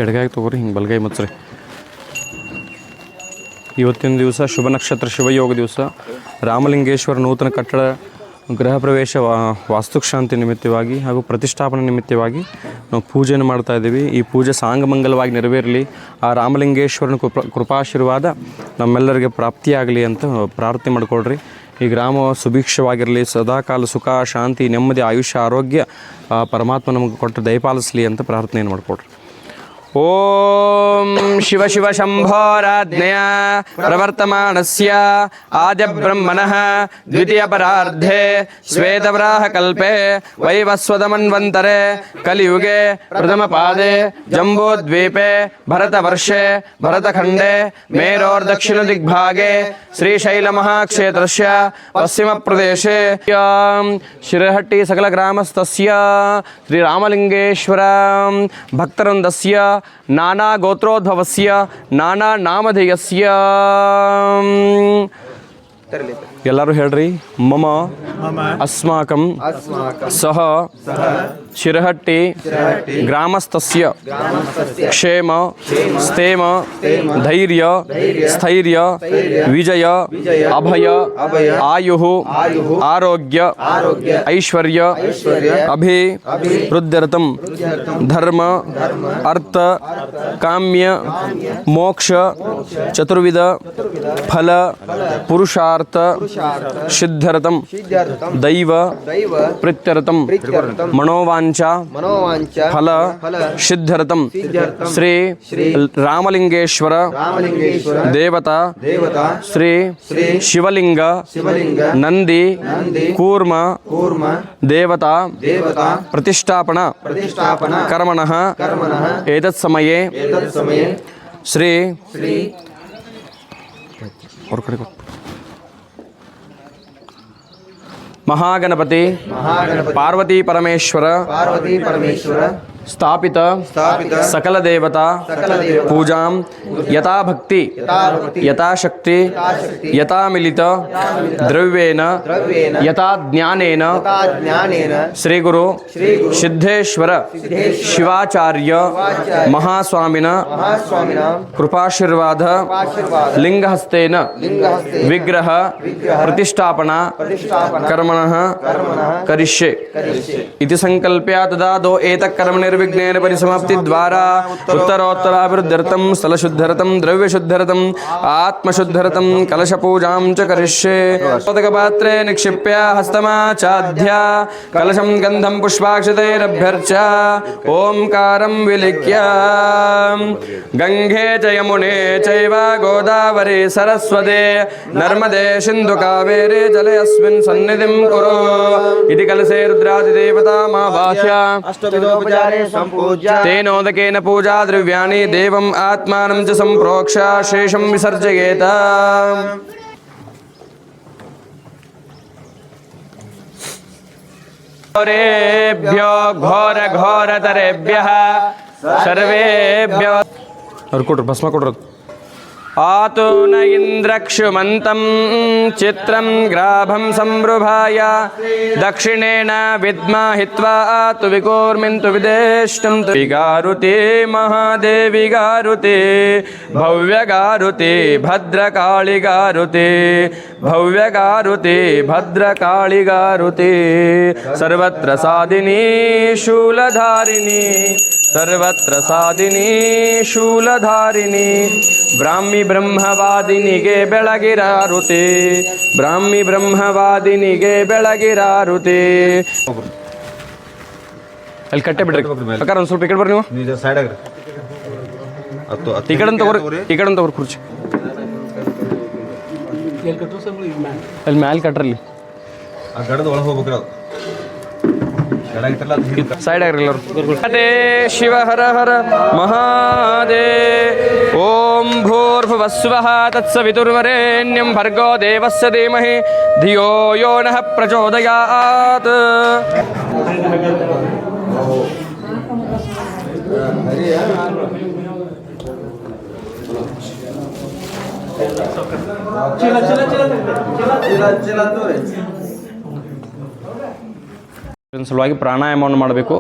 ಎಡಗಾಯಿ ತೊಗೊರಿ, ಹಿಂಗೆ ಬಲಗೈ ಮುಚ್ಚ್ರಿ. ಇವತ್ತಿನ ದಿವಸ ಶುಭ ನಕ್ಷತ್ರ ಶಿವಯೋಗ ದಿವಸ. ರಾಮಲಿಂಗೇಶ್ವರ ನೂತನ ಕಟ್ಟಡ ಗೃಹ ಪ್ರವೇಶ ವಾಸ್ತುಶಾಂತಿ ನಿಮಿತ್ತವಾಗಿ ಹಾಗೂ ಪ್ರತಿಷ್ಠಾಪನೆ ನಿಮಿತ್ತವಾಗಿ ನಾವು ಪೂಜೆಯನ್ನು ಮಾಡ್ತಾ ಇದ್ದೀವಿ. ಈ ಪೂಜೆ ಸಾಂಗಮಂಗಲವಾಗಿ ನೆರವೇರಲಿ, ಆ ರಾಮಲಿಂಗೇಶ್ವರನ ಕೃಪಾಶೀರ್ವಾದ ನಮ್ಮೆಲ್ಲರಿಗೆ ಪ್ರಾಪ್ತಿಯಾಗಲಿ ಅಂತ ಪ್ರಾರ್ಥನೆ ಮಾಡಿಕೊಡ್ರಿ. ಈ ಗ್ರಾಮ ಸುಭಿಕ್ಷವಾಗಿರಲಿ, ಸದಾಕಾಲ ಸುಖ ಶಾಂತಿ ನೆಮ್ಮದಿ ಆಯುಷ್ಯ ಆರೋಗ್ಯ ಪರಮಾತ್ಮ ನಮಗೆ ಕೊಟ್ಟು ದಯಪಾಲಿಸಲಿ ಅಂತ ಪ್ರಾರ್ಥನೆಯನ್ನು ಮಾಡಿಕೊಡ್ರಿ. ಓಂ ಶಿವ ಶಿವ ಶಂಭೋರಾಜ್ಞೆಯ ಪ್ರವರ್ತಮಾನಸ್ಯ ಆದ್ಯ ಬ್ರಹ್ಮಣಃ ದ್ವಿತೀಯ ಪರಾರ್ಧೆ ಶ್ವೇತವರಾಹ ಕಲ್ಪೆ ವೈವಸ್ವತ ಮನ್ವಂತರೆ ಕಲಿಯುಗೆ ಪ್ರಥಮ ಪಾದೆ ಜಂಬೂದ್ವೀಪೆ ಭರತವರ್ಷೆ ಭರತಖಂಡೆ ಮೇರೋರ್ದಕ್ಷಿಣ ದಿಗ್ಭಾಗೆ ಶ್ರೀಶೈಲ ಮಹಾಕ್ಷೇತ್ರಸ್ಯ ಪಶ್ಚಿಮ ಪ್ರದೇಶೆ ಶಿರಹಟ್ಟಿ ಸಕಲ ಗ್ರಾಮಸ್ಥಸ್ಯ ಶ್ರೀರಾಮಲಿಂಗೇಶ್ವರ ಭಕ್ತವೃಂದಸ್ಯ ನಾನಾ ಗೋತ್ರೋದ್ಭವಸ್ಯ ನಾನಾ ನಾಮಧೇಯಸ್ಯ. ಎಲ್ಲರೂ ಹೇಳ್ರಿ. ಮಮ ಅಸ್ಮಾಕಂ ಸಹ ಶಿರಹಟ್ಟಿ ಗ್ರಾಮಸ್ಥಸ್ಯ ಕ್ಷೇಮ ಸ್ಥೇಮ ಧೈರ್ಯ ಸ್ಥೈರ್ಯ ವಿಜಯ ಅಭಯ ಆಯು ಆರೋಗ್ಯ ಐಶ್ವರ್ಯ ಅಭಿವೃದ್ಧರತಂ ಧರ್ಮ ಅರ್ಥ ಕಾಮ್ಯ ಮೋಕ್ಷ ಚತುರ್ವಿಧ ಫಲ ಪುರುಷಾರ್ಥ ಸಿದ್ಧರತಂ ದೈವ ಪ್ರೀತ್ಯರ್ಥಂ ಮನೋವಾಂಚ ಫಲ ಸಿದ್ಧರತಂ ಶ್ರೀ ರಾಮಲಿಂಗೇಶ್ವರ ದೇವತಾ ಶ್ರೀ ಶಿವಲಿಂಗ ನಂದಿ ಕೂರ್ಮ ದೇವತಾ ಪ್ರತಿಷ್ಠಾಪನಾ ಕರ್ಮಣಃ ಏತತ್ ಸಮಯೇ ಶ್ರೀ महागणपति पार्वती परमेश्वर स्थापित सकल देवता पूजां यथा भक्ति यथा शक्ति यथा मिलित द्रव्येन यथा ज्ञानेन श्री गुरु सिद्धेश्वर शिवाचार्य महास्वामिन कृपाशीर्वाद लिंगहस्तेन विग्रह प्रतिष्ठापना कर्मणः करिष्ये इति संकल्प्य तदा दो एतत् कर्म निर्विघ्नेन परिसमाप्ति द्वारा उत्तरोत्तराभिवृद्ध्यर्थं स्थलशुद्धरतं द्रव्यशुद्धरतं आत्मशुद्धरतं कलशपूजां च करिष्ये. पात्रे निक्षिप्य हस्तमाचाध्य कलशं गन्धं पुष्पाक्षतैरभ्यर्च्य ओंकारं विलिख्य गंगे च यमुने चैव गोदावरी सरस्वती नर्मदे सिन्धु कावेरी जलेऽस्मिन् सन्निधिं कुरु इति कलशे रुद्रादिदेवतामावाह्य तेनोदकेन पूजा द्रव्याणि देवम् आत्मानं च सम्प्रोक्ष्य शेषं विसर्जयेत. घोरेभ्यो घोर घोरतरेभ्यः सर्वेभ्यो और कोट्र भस्म कोट्र आतो न इन्द्रक्षुमन्तं चित्रं ग्राभं संवृभाय दक्षिणेन विद्महित्वा तु विकूर्मिन्तु विदेष्टं तु विगारुते महादेवी गारुते भव्यगारुते भद्रकाळि गारुते भव्यगारुते भद्रकाळि गारुते सर्वत्र साधिनी शूलधारिणी सर्वत्र साधिनी शूलधारिणी ब्राह्मी ब्रह्मवादिनिगे ಬೆಳಗಿರಾರುತೆ ಬ್ರಾಹ್ಮಿ ಬ್ರಹ್ಮವಾದಿನಿಗೆ ಬೆಳಗಿರಾರುತೆ. ಅಲ್ಲಿ ಕಟ್ಟೆ ಬಿಡ್ರಿ ಅಕ್ಕಾರ ಒಂದು ಸ್ವಲ್ಪ ಈ ಕಡೆ ಬರ್ರಿ. ನೀವು ಸೈಡ್ ಆಗ್ರಿ, ಈ ಕಡೆ ತಗೋರಿ, ಈ ಕಡೆ ತಗೋರಿ ಕುರ್ಚಿ ಅಲ್ಲಿ ಮ್ಯಾಲೆ ಕಟ್ರಲ್ಲಿ ಗಡದ ಒಳಗೆ ಹೋಗ್ಬೇಕ್ರಿ. ಸೈಡ್ ಆಗ್ರಿ ಶಿವ ಹರ ಹರ ಮಹಾದೇವ. ಓಂ ಭೂರ್ಭುವಸ್ವಃ ತತ್ಸವಿತುರ್ವರೆಣ್ಯಂ ಭರ್ಗೋ ದೇವಸ್ಯ ಧೀಮಹಿ ಧಿಯೋ ಯೋ ನಃ ಪ್ರಚೋದಯಾತ್. ಸಲುವಾಗಿ ಪ್ರಾಣಾಯಾಮವನ್ನು ಮಾಡಬೇಕು.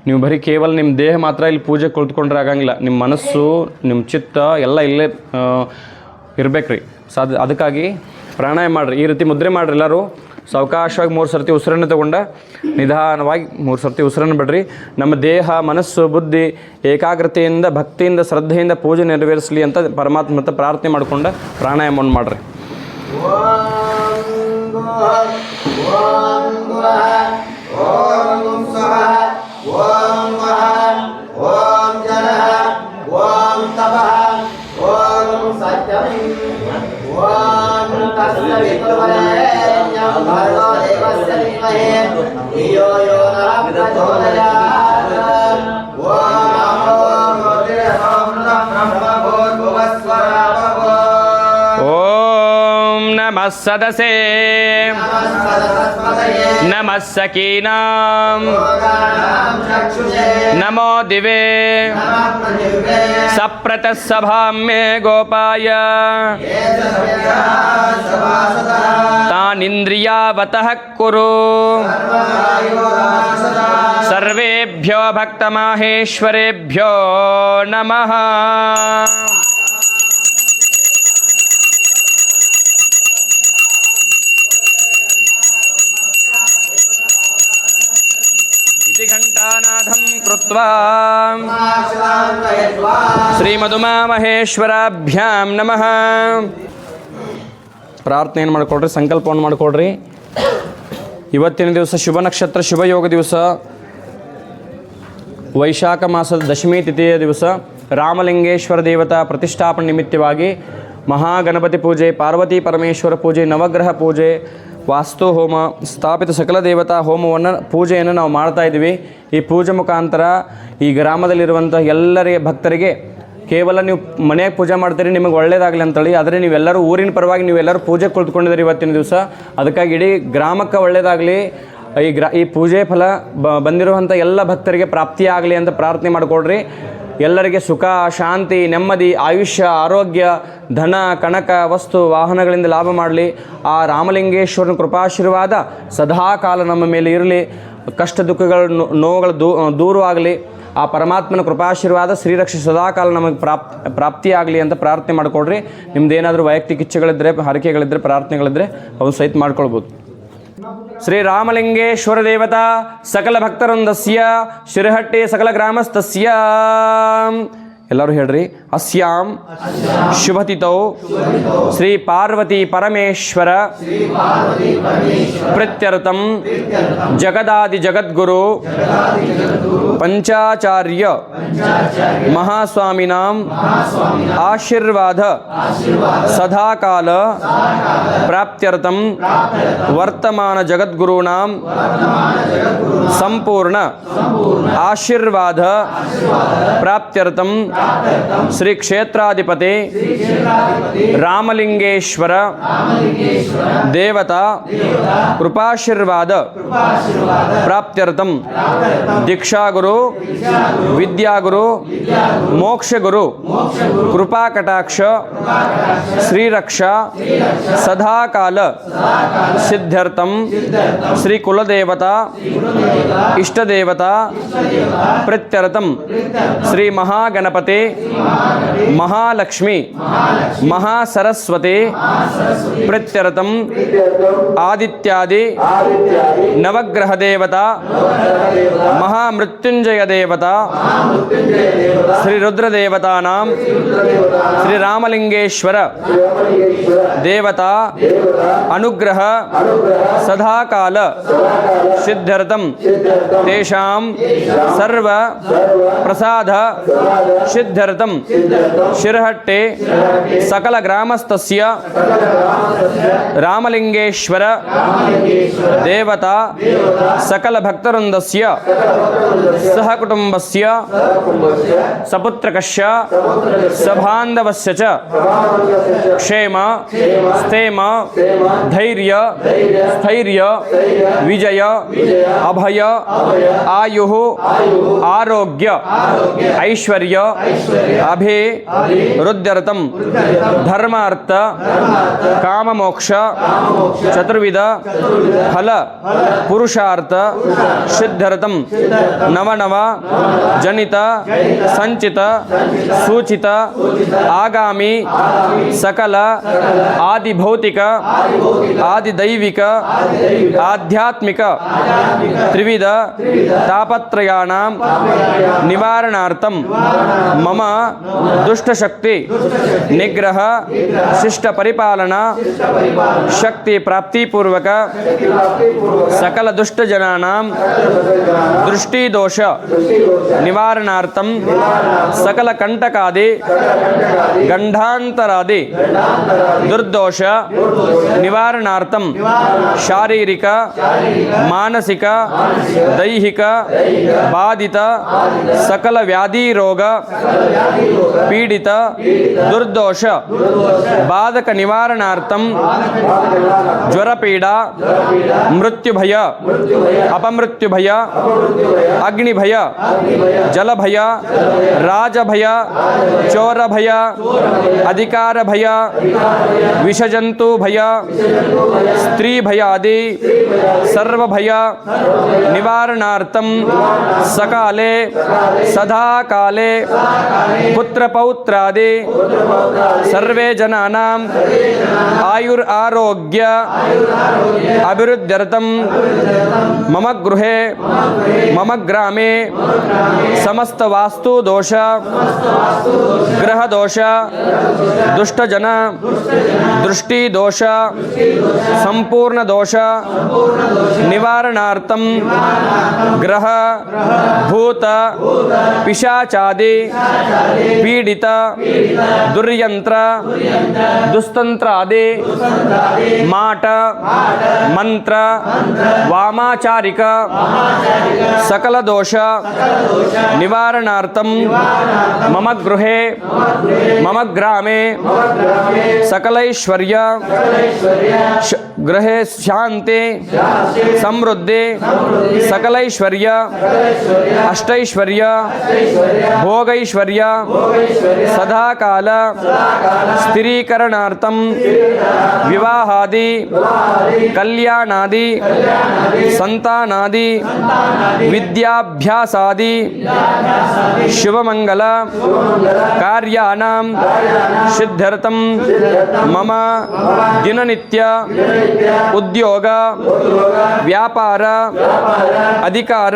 ನೀವು ಬರೀ ಕೇವಲ ನಿಮ್ಮ ದೇಹ ಮಾತ್ರ ಇಲ್ಲಿ ಪೂಜೆ ಕುಳಿತುಕೊಂಡ್ರೆ ಆಗಂಗಿಲ್ಲ. ನಿಮ್ಮ ಮನಸ್ಸು, ನಿಮ್ಮ ಚಿತ್ತ ಎಲ್ಲ ಇಲ್ಲೇ ಇರ್ಬೇಕು ರೀ. ಅದಕ್ಕಾಗಿ ಪ್ರಾಣಾಯಾಮ ಮಾಡಿರಿ. ಈ ರೀತಿ ಮುದ್ರೆ ಮಾಡಿರಿ. ಎಲ್ಲರೂ ಸಾವಕಾಶವಾಗಿ 3 ಸರ್ತಿ ಉಸಿರನ್ನು ತಗೊಂಡ ನಿಧಾನವಾಗಿ 3 ಸರ್ತಿ ಉಸಿರನ್ನು ಬಿಡ್ರಿ. ನಮ್ಮ ದೇಹ, ಮನಸ್ಸು, ಬುದ್ಧಿ ಏಕಾಗ್ರತೆಯಿಂದ, ಭಕ್ತಿಯಿಂದ, ಶ್ರದ್ಧೆಯಿಂದ ಪೂಜೆ ನೆರವೇರಿಸಲಿ ಅಂತ ಪರಮಾತ್ಮ ಹತ್ರ ಪ್ರಾರ್ಥನೆ ಮಾಡಿಕೊಂಡ ಪ್ರಾಣಾಯಾಮವನ್ನು ಮಾಡಿರಿ. नमः सदसे नमः सकीनां नमो दिवे सप्रतः सभां मे गोपाय तानिन्द्रियावतः कुरु सर्वेभ्यो भक्तमाहेश्वरेभ्यो नमः. घंटानादं कृत्वा ಶ್ರೀಮದುಮಾಮಹೇಶ್ವರಾಭ್ಯಾಂ ನಮಃ. ಪ್ರಾರ್ಥನೆಯನ್ನು ಮಾಡಿಕೊಡ್ರಿ, ಸಂಕಲ್ಪವನ್ನು ಮಾಡಿಕೊಡ್ರಿ. ಇವತ್ತಿನ ದಿವಸ ಶುಭ ನಕ್ಷತ್ರ, ಶುಭಯೋಗ ದಿವಸ, ವೈಶಾಖ ಮಾಸದ ದಶಮಿ ತಿಥಿಯ ದಿವಸ, ರಾಮಲಿಂಗೇಶ್ವರ ದೇವತಾ ಪ್ರತಿಷ್ಠಾಪನೆ ನಿಮಿತ್ತವಾಗಿ ಮಹಾಗಣಪತಿ ಪೂಜೆ, ಪಾರ್ವತಿ ಪರಮೇಶ್ವರ ಪೂಜೆ, ನವಗ್ರಹ ಪೂಜೆ, ವಾಸ್ತು ಹೋಮ, ಸ್ಥಾಪಿತ ಸಕಲ ದೇವತಾ ಹೋಮವನ್ನು ಪೂಜೆಯನ್ನು ನಾವು ಮಾಡ್ತಾಯಿದ್ವಿ. ಈ ಪೂಜೆ ಮುಖಾಂತರ ಈ ಗ್ರಾಮದಲ್ಲಿರುವಂಥ ಎಲ್ಲರಿಗೆ ಭಕ್ತರಿಗೆ ಕೇವಲ ನೀವು ಮನೆಯಾಗ ಪೂಜೆ ಮಾಡ್ತೀರಿ, ನಿಮಗೆ ಒಳ್ಳೆಯದಾಗಲಿ ಅಂತೇಳಿ. ಆದರೆ ನೀವೆಲ್ಲರೂ ಊರಿನ ಪರವಾಗಿ ನೀವೆಲ್ಲರೂ ಪೂಜೆ ಕುಳಿತುಕೊಂಡಿದ್ದೀರಿ ಇವತ್ತಿನ ದಿವಸ. ಅದಕ್ಕಾಗಿ ಇಡೀ ಗ್ರಾಮಕ್ಕೆ ಒಳ್ಳೆಯದಾಗಲಿ, ಈ ಪೂಜೆ ಫಲ ಬಂದಿರುವಂಥ ಎಲ್ಲ ಭಕ್ತರಿಗೆ ಪ್ರಾಪ್ತಿಯಾಗಲಿ ಅಂತ ಪ್ರಾರ್ಥನೆ ಮಾಡಿಕೊಡ್ರಿ. ಎಲ್ಲರಿಗೆ ಸುಖ, ಶಾಂತಿ, ನೆಮ್ಮದಿ, ಆಯುಷ್ಯ, ಆರೋಗ್ಯ, ಧನ, ಕನಕ, ವಸ್ತು, ವಾಹನಗಳಿಂದ ಲಾಭ ಮಾಡಲಿ. ಆ ರಾಮಲಿಂಗೇಶ್ವರನ ಕೃಪಾಶೀರ್ವಾದ ಸದಾಕಾಲ ನಮ್ಮ ಮೇಲೆ ಇರಲಿ. ಕಷ್ಟ ದುಃಖಗಳು, ನೋವುಗಳು ದೂರವಾಗಲಿ. ಆ ಪರಮಾತ್ಮನ ಕೃಪಾಶೀರ್ವಾದ ಶ್ರೀರಕ್ಷೆ ಸದಾಕಾಲ ನಮಗೆ ಪ್ರಾಪ್ತಿಯಾಗಲಿ ಅಂತ ಪ್ರಾರ್ಥನೆ ಮಾಡಿಕೊಡ್ರಿ. ನಿಮ್ದೇನಾದರೂ ವೈಯಕ್ತಿಕ ಇಚ್ಛೆಗಳಿದ್ದರೆ, ಹರಕೆಗಳಿದ್ದರೆ, ಪ್ರಾರ್ಥನೆಗಳಿದ್ದರೆ ಅವು ಸಹಿತ ಮಾಡ್ಕೊಳ್ಬೋದು. ಶ್ರೀರಾಮಲಿಂಗೇಶ್ವರ ದೇವತಾ ಸಕಲ ಭಕ್ತವೃಂದಸ್ಯ ಶಿರಹಟ್ಟಿ ಸಕಲ ಗ್ರಾಮಸ್ಥಸ್ಯ ಎಲ್ಲರೂ ಹೇಳ್ರಿ. ಅಸ್ಯಾಂ ಶುಭತಿಥೌ ಶ್ರೀ ಪಾರ್ವತಿ ಪರಮೇಶ್ವರ ಪ್ರೀತ್ಯರ್ಥಂ ಜಗದಾದಿ ಜಗದ್ಗುರು ಪಂಚಾಚಾರ್ಯ ಮಹಾಸ್ವಾಮಿನಾಂ ಆಶೀರ್ವಾದ ಸದಾಕಾಲ ಪ್ರಾಪ್ತ್ಯರ್ಥಂ ವರ್ತಮಾನ ಜಗದ್ಗುರುಣಾಂ ಸಂಪೂರ್ಣ ಆಶೀರ್ವಾದ ಪ್ರಾಪ್ತ್ಯರ್ಥಂ ಶ್ರೀ ಕ್ಷೇತ್ರಾಧಿಪತಿ ರಾಮಲಿಂಗೇಶ್ವರ ದೇವತಾ ಕೃಪಾಶೀರ್ವಾದ ಪ್ರಾಪ್ತ್ಯರ್ಥಂ ದೀಕ್ಷಾಗುರು, ವಿದ್ಯಾಗುರು, ಮೋಕ್ಷಗುರು ಕೃಪಾಕಟಾಕ್ಷ ಶ್ರೀರಕ್ಷಾ ಸದಾಕಾಲ ಸಿದ್ಧ್ಯರ್ಥಂ ಶ್ರೀ ಕುಲದೇವತಾ ಇಷ್ಟದೇವತಾ ಪ್ರೀತ್ಯರ್ಥಂ ಶ್ರೀ ಮಹಾಗಣಪತಿ ಮಹಾಲಕ್ಷ್ಮಿ ಮಹಾಸರಸ್ವತಿ ಪ್ರೀತ್ಯರ್ಥಂ ಆದಿತ್ಯಾದಿ ನವಗ್ರಹ ದೇವತಾ ಮಹಾಮೃತ್ಯುಂಜಯ ದೇವತಾ ಶ್ರೀ ರುದ್ರದೇವತಾನಾಂ ಶ್ರೀ ರಾಮಲಿಂಗೇಶ್ವರ ದೇವತಾ ಅನುಗ್ರಹ ಸದಾಕಾಲ ಸಿದ್ಧ್ಯರ್ಥಂ ತೇಷಾಂ ಸರ್ವ ಪ್ರಸಾದ ಸಿದ್ಧ್ಯರ್ಥಂ ಶಿರಹಟ್ಟಿ ಸಕಲ ಗ್ರಾಮಸ್ಥಸ್ಯ ರಾಮಲಿಂಗೇಶ್ವರ ದೇವತಾ ಸಕಲ ಭಕ್ತವೃಂದಸ್ಯ ಸಹ ಕುಟುಂಬಸ್ಯ ಸಪುತ್ರಕಸ್ಯ ಸಬಾಂಧವಸ್ಯ ಚ ಕ್ಷೇಮ ಸ್ಥೇಮ ಧೈರ್ಯ ಸ್ಥೈರ್ಯ ವಿಜಯ ಅಭಯ ಆಯುಃ ಆರೋಗ್ಯ ಐಶ್ವರ್ಯ अभिवृद्ध्यर्थं धर्मार्थ काममोक्ष चतुर्विध फल पुरुषार्थ सिद्ध्यर्थं नवनव जनित संचित सूचित आगामी सकल आदि भौतिक आदि दैविक आध्यात्मिक त्रिविध तापत्रयाणां निवारणार्थं मम दुष्टशक्ति निग्रह शिष्ट परिपालना शक्ति प्राप्ति पूर्वक सकल दुष्ट जनानां दृष्टि दोष निवारणार्थं सकल कंटकादि गंधांतरादि दुर्दोष निवारणार्थं शारीरिक मानसिक दैहिक बाधित सकल व्याधि रोग पीडित दुर्दोष बाधक निवारणार्थं ज्वर पीड़ा मृत्यु भय अपमृत्यु भय अग्नि भय जल भय राज भय चोर भय अधिकार भय विषजंतु भय स्त्री भय आदि सर्व भय निवारणार्थं सकाले सदा काले पुत्र पौत्रादि सर्वे जनानां आयुर आरोग्य अभिवृद्ध्यर्थं मम गृहे मम ग्रामे समस्त वास्तु दोष ग्रह दोष दुष्ट जन दृष्टि दोष संपूर्ण दोष निवारणार्थं ग्रह भूत पिशाचादि पीडित दुर्यंत्र दुस्तंत्र आदि माट मंत्र वामाचारिक सकल दोष निवारणार्थं मम गृहे मम ग्रामे सकलैश्वर्य गृहे शांति समृद्धि सकलैश्वर्य अष्टैश्वर्य भोगैश्वर्य सदा काल स्थिरीकरणार्थं विवाहादि कल्याणादि संतानादि विद्याभ्यासादि शुभमंगल कार्याणां सिद्ध्यर्थं मम दिननित्य उद्योग व्यापार अधिकार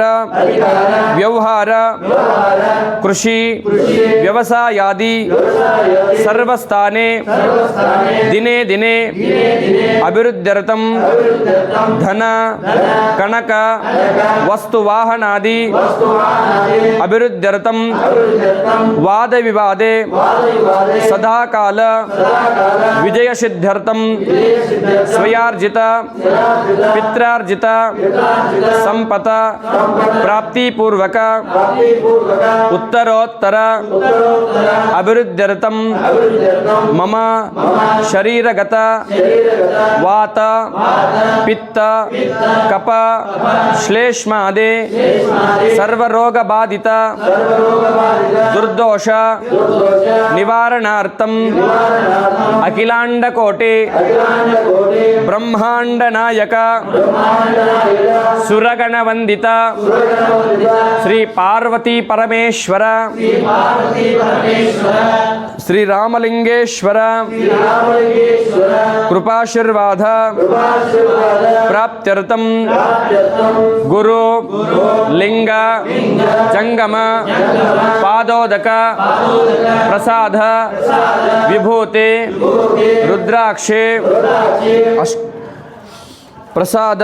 व्यवहार कृषि व्यवसायादि सर्वस्थाने दिने दिने अभिवृद्ध्यर्थं धन कनक वस्तुवाहनादि अभिवृद्ध्यर्थं वाद विवादे सदा काल विजय सिद्ध्यर्थं स्वयार्जित पित्रार्जित संपत प्राप्ति पूर्वक उत्तरोत्तर अभिवृद्ध्यर्थं मम शरीरगत वात पित्त कफ श्लेष्मादि सर्वरोग बाधित दुर्दोष निवारणार्थं अखिलांड कोटि ब्रह्मांड नायक सुरगण वंदित श्री पार्वती परमेश्वर श्री रामलिंगेश्वर कृपाशीर्वाद प्राप्त्यर्थं गुरु लिंग जंगम पादोदक प्रसाद विभूति रुद्राक्षे प्रसाद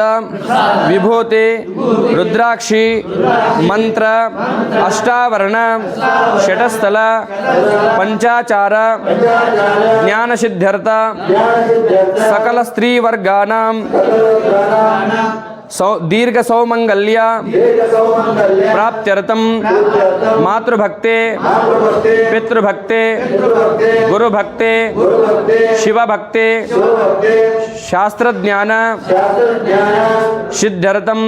विभूति रुद्राक्षी मंत्र अष्टावरण षटस्थल पंचाचार ज्ञान सिद्ध्यर्थ सकल स्त्री वर्गानां दीर्घ सौमंगल्य प्राप्त्यर्थम मातृभक्ते पितृभक्ते गुरुभक्ते शिवभक्ते शास्त्रज्ञान सिद्ध्यर्थम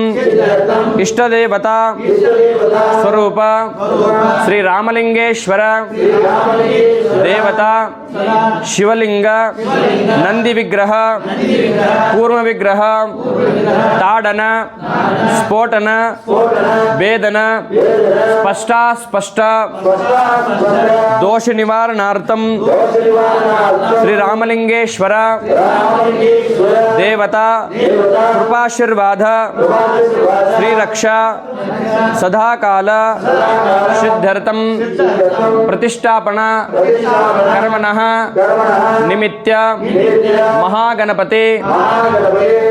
इष्टदेवता स्वरूप श्री रामलिंगेश्वर देवता शिवलिंग नंदी विग्रह पूर्व विग्रह ताड़न स्फोटन वेदन स्पष्ट दोष निवारणार्थम श्री रामलिंगेश्वर देवता कृपाशीर्वाद श्री रक्षा सदा काल सिद्ध्यर्थम प्रतिष्ठापना कर्मणः निमित्य महागणपते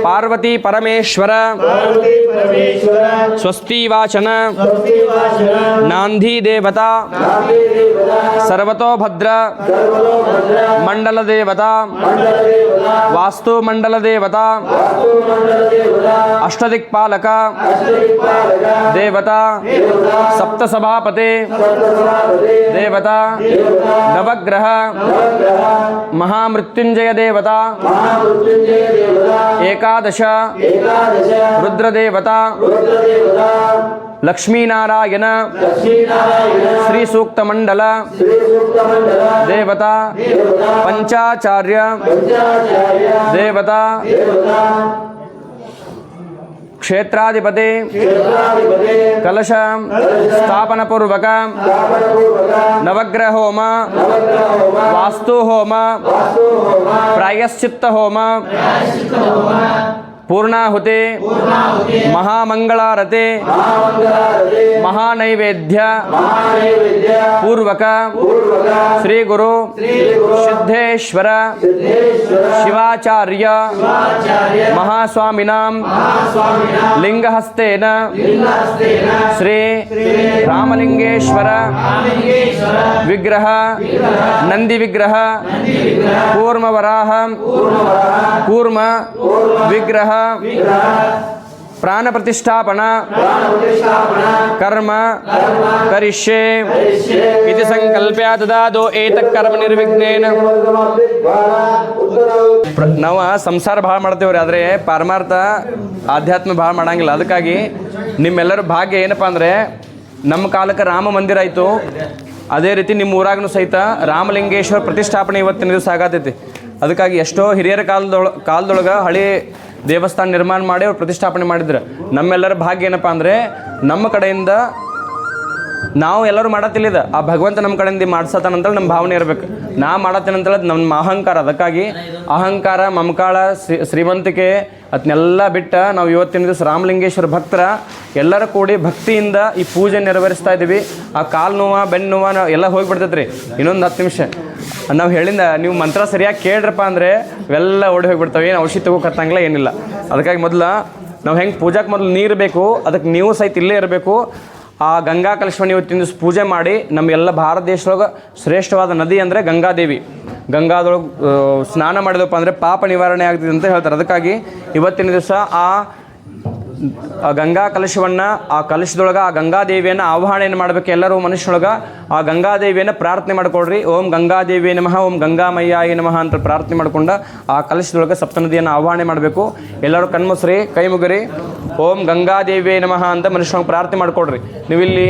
पार्वती परमेश्वर स्वस्ति वाचन नांदी देवता सर्वतोभद्र मंडल देवता वास्तु मंडल देवता अष्टदिक्पालक देवता सप्त सभापते देवता नवग्रह महामृत्युंजय देवता एकादश रुद्रदेवता लक्ष्मीनारायण श्री सूक्त मंडल देवता पंचाचार्य देवता क्षेत्राधिपति कलश स्थापन पूर्वक नवग्रह होम वास्तु होम प्रायश्चित्त होम पूर्णाहुति महामंगलारते महानैवेद्य पूर्वक श्री गुरु सिद्धेश्वर शिवाचार्य महास्वामिनां लिंगहस्तेन श्री रामलिंगेश्वर विग्रह नंदी विग्रह कूर्मवराह कूर्म विग्रह प्राण प्रतिष्ठापना कर्म करिष्ये इति संकल्प्य ददादो एतत् कर्म निर्विघ्नेन ನಾವು ಸಂಸಾರ ಭಾಳ ಮಾಡ್ತೇವ್ರಿ, ಆದರೆ ಪಾರಮಾರ್ಥ ಆಧ್ಯಾತ್ಮ ಭಾಳ ಮಾಡಂಗಿಲ್ಲ. ಅದಕ್ಕಾಗಿ ನಿಮ್ಮೆಲ್ಲರ ಭಾಗ್ಯ ಏನಪ್ಪ ಅಂದರೆ ನಮ್ಮ ಕಾಲಕ್ಕೆ ರಾಮ ಮಂದಿರ ಆಯಿತು, ಅದೇ ರೀತಿ ನಿಮ್ಮ ಊರಾಗೂ ಸಹಿತ ರಾಮಲಿಂಗೇಶ್ವರ ಪ್ರತಿಷ್ಠಾಪನೆ ಇವತ್ತಿನ ದಿವಸ ಆಗತೈತಿ. ಅದಕ್ಕಾಗಿ ಎಷ್ಟೋ ಹಿರಿಯರ ಕಾಲದೊಳಗೆ ಹಳೆ ದೇವಸ್ಥಾನ ನಿರ್ಮಾಣ ಮಾಡಿ ಅವ್ರು ಪ್ರತಿಷ್ಠಾಪನೆ ಮಾಡಿದ್ರು. ನಮ್ಮೆಲ್ಲರ ಭಾಗ್ಯ ಏನಪ್ಪ ಅಂದರೆ ನಮ್ಮ ಕಡೆಯಿಂದ ನಾವು ಎಲ್ಲರೂ ಮಾಡತ್ತಿಲ್ಲಿದ ಆ ಭಗವಂತ ನಮ್ಮ ಕಡೆಯಿಂದ ಮಾಡ್ಸತ್ತಾನಂತೇಳಿ ನಮ್ಮ ಭಾವನೆ ಇರಬೇಕು. ನಾ ಮಾಡತ್ತೇನಂತೇಳಿ ನಮ್ಮ ಅಹಂಕಾರ. ಅದಕ್ಕಾಗಿ ಅಹಂಕಾರ, ಮಮಕಾಳ, ಶ್ರೀಮಂತಿಕೆ ಅದನ್ನೆಲ್ಲ ಬಿಟ್ಟು ನಾವು ಇವತ್ತಿನ ದಿವಸ ರಾಮಲಿಂಗೇಶ್ವರ ಭಕ್ತರ ಎಲ್ಲರೂ ಕೂಡಿ ಭಕ್ತಿಯಿಂದ ಈ ಪೂಜೆ ನೆರವೇರಿಸ್ತಾ ಇದ್ದೀವಿ. ಆ ಕಾಲು ನೋವು, ಬೆನ್ನು ನೋವು ಎಲ್ಲ ಹೋಗಿಬಿಡ್ತೈತೆ ರೀ. ಇನ್ನೊಂದು 10 ನಿಮಿಷ ನಾವು ಹೇಳಿಂದ ನೀವು ಮಂತ್ರ ಸರಿಯಾಗಿ ಕೇಳ್ರಪ್ಪ ಅಂದರೆ ಇವೆಲ್ಲ ಓಡಿ ಹೋಗಿಬಿಡ್ತಾವೆ. ಏನು ಔಷಧಿ ತಗೋಕತ್ತಂಗಿಲ್ಲ, ಏನಿಲ್ಲ. ಅದಕ್ಕಾಗಿ ಮೊದಲು ನಾವು ಹೆಂಗೆ ಪೂಜಾಕ್ಕೆ ಮೊದಲು ನೀರು ಬೇಕು, ಅದಕ್ಕೆ ನೀವು ಸಹಿತ ಇಲ್ಲೇ ಇರಬೇಕು. ಆ ಗಂಗಾ ಕಲಶವನ್ನು ಇವತ್ತಿನ ದಿವಸ ಪೂಜೆ ಮಾಡಿ ನಮಗೆಲ್ಲ ಭಾರತ ದೇಶದೊಳಗೆ ಶ್ರೇಷ್ಠವಾದ ನದಿ ಅಂದರೆ ಗಂಗಾದೇವಿ. ಗಂಗಾದೊಳಗೆ ಸ್ನಾನ ಮಾಡಿದಪ್ಪ ಅಂದರೆ ಪಾಪ ನಿವಾರಣೆ ಆಗ್ತದೆ ಅಂತ ಹೇಳ್ತಾರೆ. ಅದಕ್ಕಾಗಿ ಇವತ್ತಿನ ದಿವಸ ಆ ಗಂಗಾ ಕಲಶವನ್ನು, ಆ ಕಲಶದೊಳಗೆ ಆ ಗಂಗಾದೇವಿಯನ್ನು ಆವಾಹನೆಯನ್ನು ಮಾಡಬೇಕು. ಎಲ್ಲರೂ ಮನುಷ್ಯನೊಳಗೆ ಆ ಗಂಗಾದೇವಿಯನ್ನು ಪ್ರಾರ್ಥನೆ ಮಾಡಿಕೊಡ್ರಿ. ಓಂ ಗಂಗಾದೇವಿಯೇ ನಮಃ, ಓಂ ಗಂಗಾಮಯ್ಯಾಯ ನಮಃ ಅಂತ ಪ್ರಾರ್ಥನೆ ಮಾಡಿಕೊಂಡು ಆ ಕಲಶದೊಳಗೆ ಸಪ್ತನದಿಯನ್ನು ಆವಾಹನೆ ಮಾಡಬೇಕು. ಎಲ್ಲರೂ ಕಣ್ಮುಸ್ರಿ, ಕೈ ಮುಗಿರಿ. ಓಂ ಗಂಗಾದೇವಿಯೇ ನಮಃ ಅಂತ ಮನುಷ್ಯನಿಗೆ ಪ್ರಾರ್ಥನೆ ಮಾಡಿಕೊಡ್ರಿ. ನೀವು ಇಲ್ಲಿ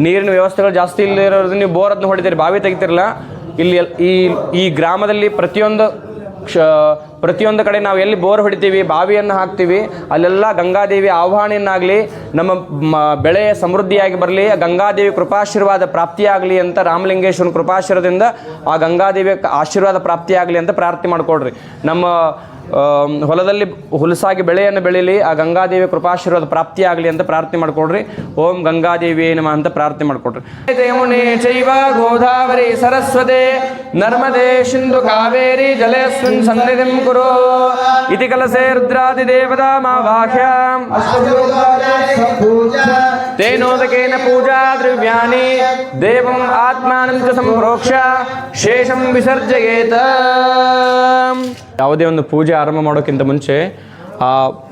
ನೀರಿನ ವ್ಯವಸ್ಥೆಗಳು ಜಾಸ್ತಿ ಇಲ್ಲದೆ ಇರೋದು, ನೀವು ಬೋರ್ ಅದನ್ನ ಹೊಡಿತೀರಿ, ಬಾವಿ ತೆಗಿತಿರಲ್ಲ. ಇಲ್ಲಿ ಈ ಗ್ರಾಮದಲ್ಲಿ ಪ್ರತಿಯೊಂದು ಕಡೆ ನಾವು ಎಲ್ಲಿ ಬೋರ್ ಹೊಡಿತೀವಿ, ಬಾವಿಯನ್ನು ಹಾಕ್ತೀವಿ, ಅಲ್ಲೆಲ್ಲ ಗಂಗಾದೇವಿ ಆಹ್ವಾನೆಯನ್ನಾಗಲಿ, ನಮ್ಮ ಬೆಳೆ ಸಮೃದ್ಧಿಯಾಗಿ ಬರಲಿ, ಗಂಗಾದೇವಿ ಕೃಪಾಶೀರ್ವಾದ ಪ್ರಾಪ್ತಿಯಾಗಲಿ ಅಂತ, ರಾಮಲಿಂಗೇಶ್ವರನ ಕೃಪಾಶೀರ್ವಾದದಿಂದ ಆ ಗಂಗಾದೇವಿ ಆಶೀರ್ವಾದ ಪ್ರಾಪ್ತಿಯಾಗಲಿ ಅಂತ ಪ್ರಾರ್ಥನೆ ಮಾಡಿಕೊಡ್ರಿ. ನಮ್ಮ ಹೊಲದಲ್ಲಿ ಹುಲಸಾಗಿ ಬೆಳೆಯನ್ನು ಬೆಳೀಲಿ, ಆ ಗಂಗಾದೇವಿ ಕೃಪಾಶೀರ್ವಾದ ಪ್ರಾಪ್ತಿಯಾಗಲಿ ಅಂತ ಪ್ರಾರ್ಥನೆ ಮಾಡಿಕೊಡ್ರಿ. ಓಂ ಗಂಗಾದೇವಿಯೇ ನಮಃ ಅಂತ ಪ್ರಾರ್ಥನೆ ಮಾಡಿಕೊಡ್ರಿ. ಯಮುನೆ ಚೈವ ಗೋದಾವರಿ ಸರಸ್ವತಿ ನರ್ಮದೆ ಸಿಂಧು ಕಾವೇರಿ ಜಲೇಸ್ಮಿನ್ ಸನ್ನಿಧಿಂ ಕುರು ಇತಿ ಕಲಸೆ ರುದ್ರಾದಿ ದೇವತಾ ಮಾವಾಹ್ಯ ತೇನೋದಕೇನ ಪೂಜಾ ದ್ರವ್ಯಾನಿ ದೇವಂ ಆತ್ಮಾನಂ ಚ ಸಂಪ್ರೋಕ್ಷ ಶೇಷಂ ವಿಸರ್ಜಯೇತ. ಯಾವುದೇ ಒಂದು ಪೂಜೆ ಆರಂಭ ಮಾಡೋಕ್ಕಿಂತ ಮುಂಚೆ ಆ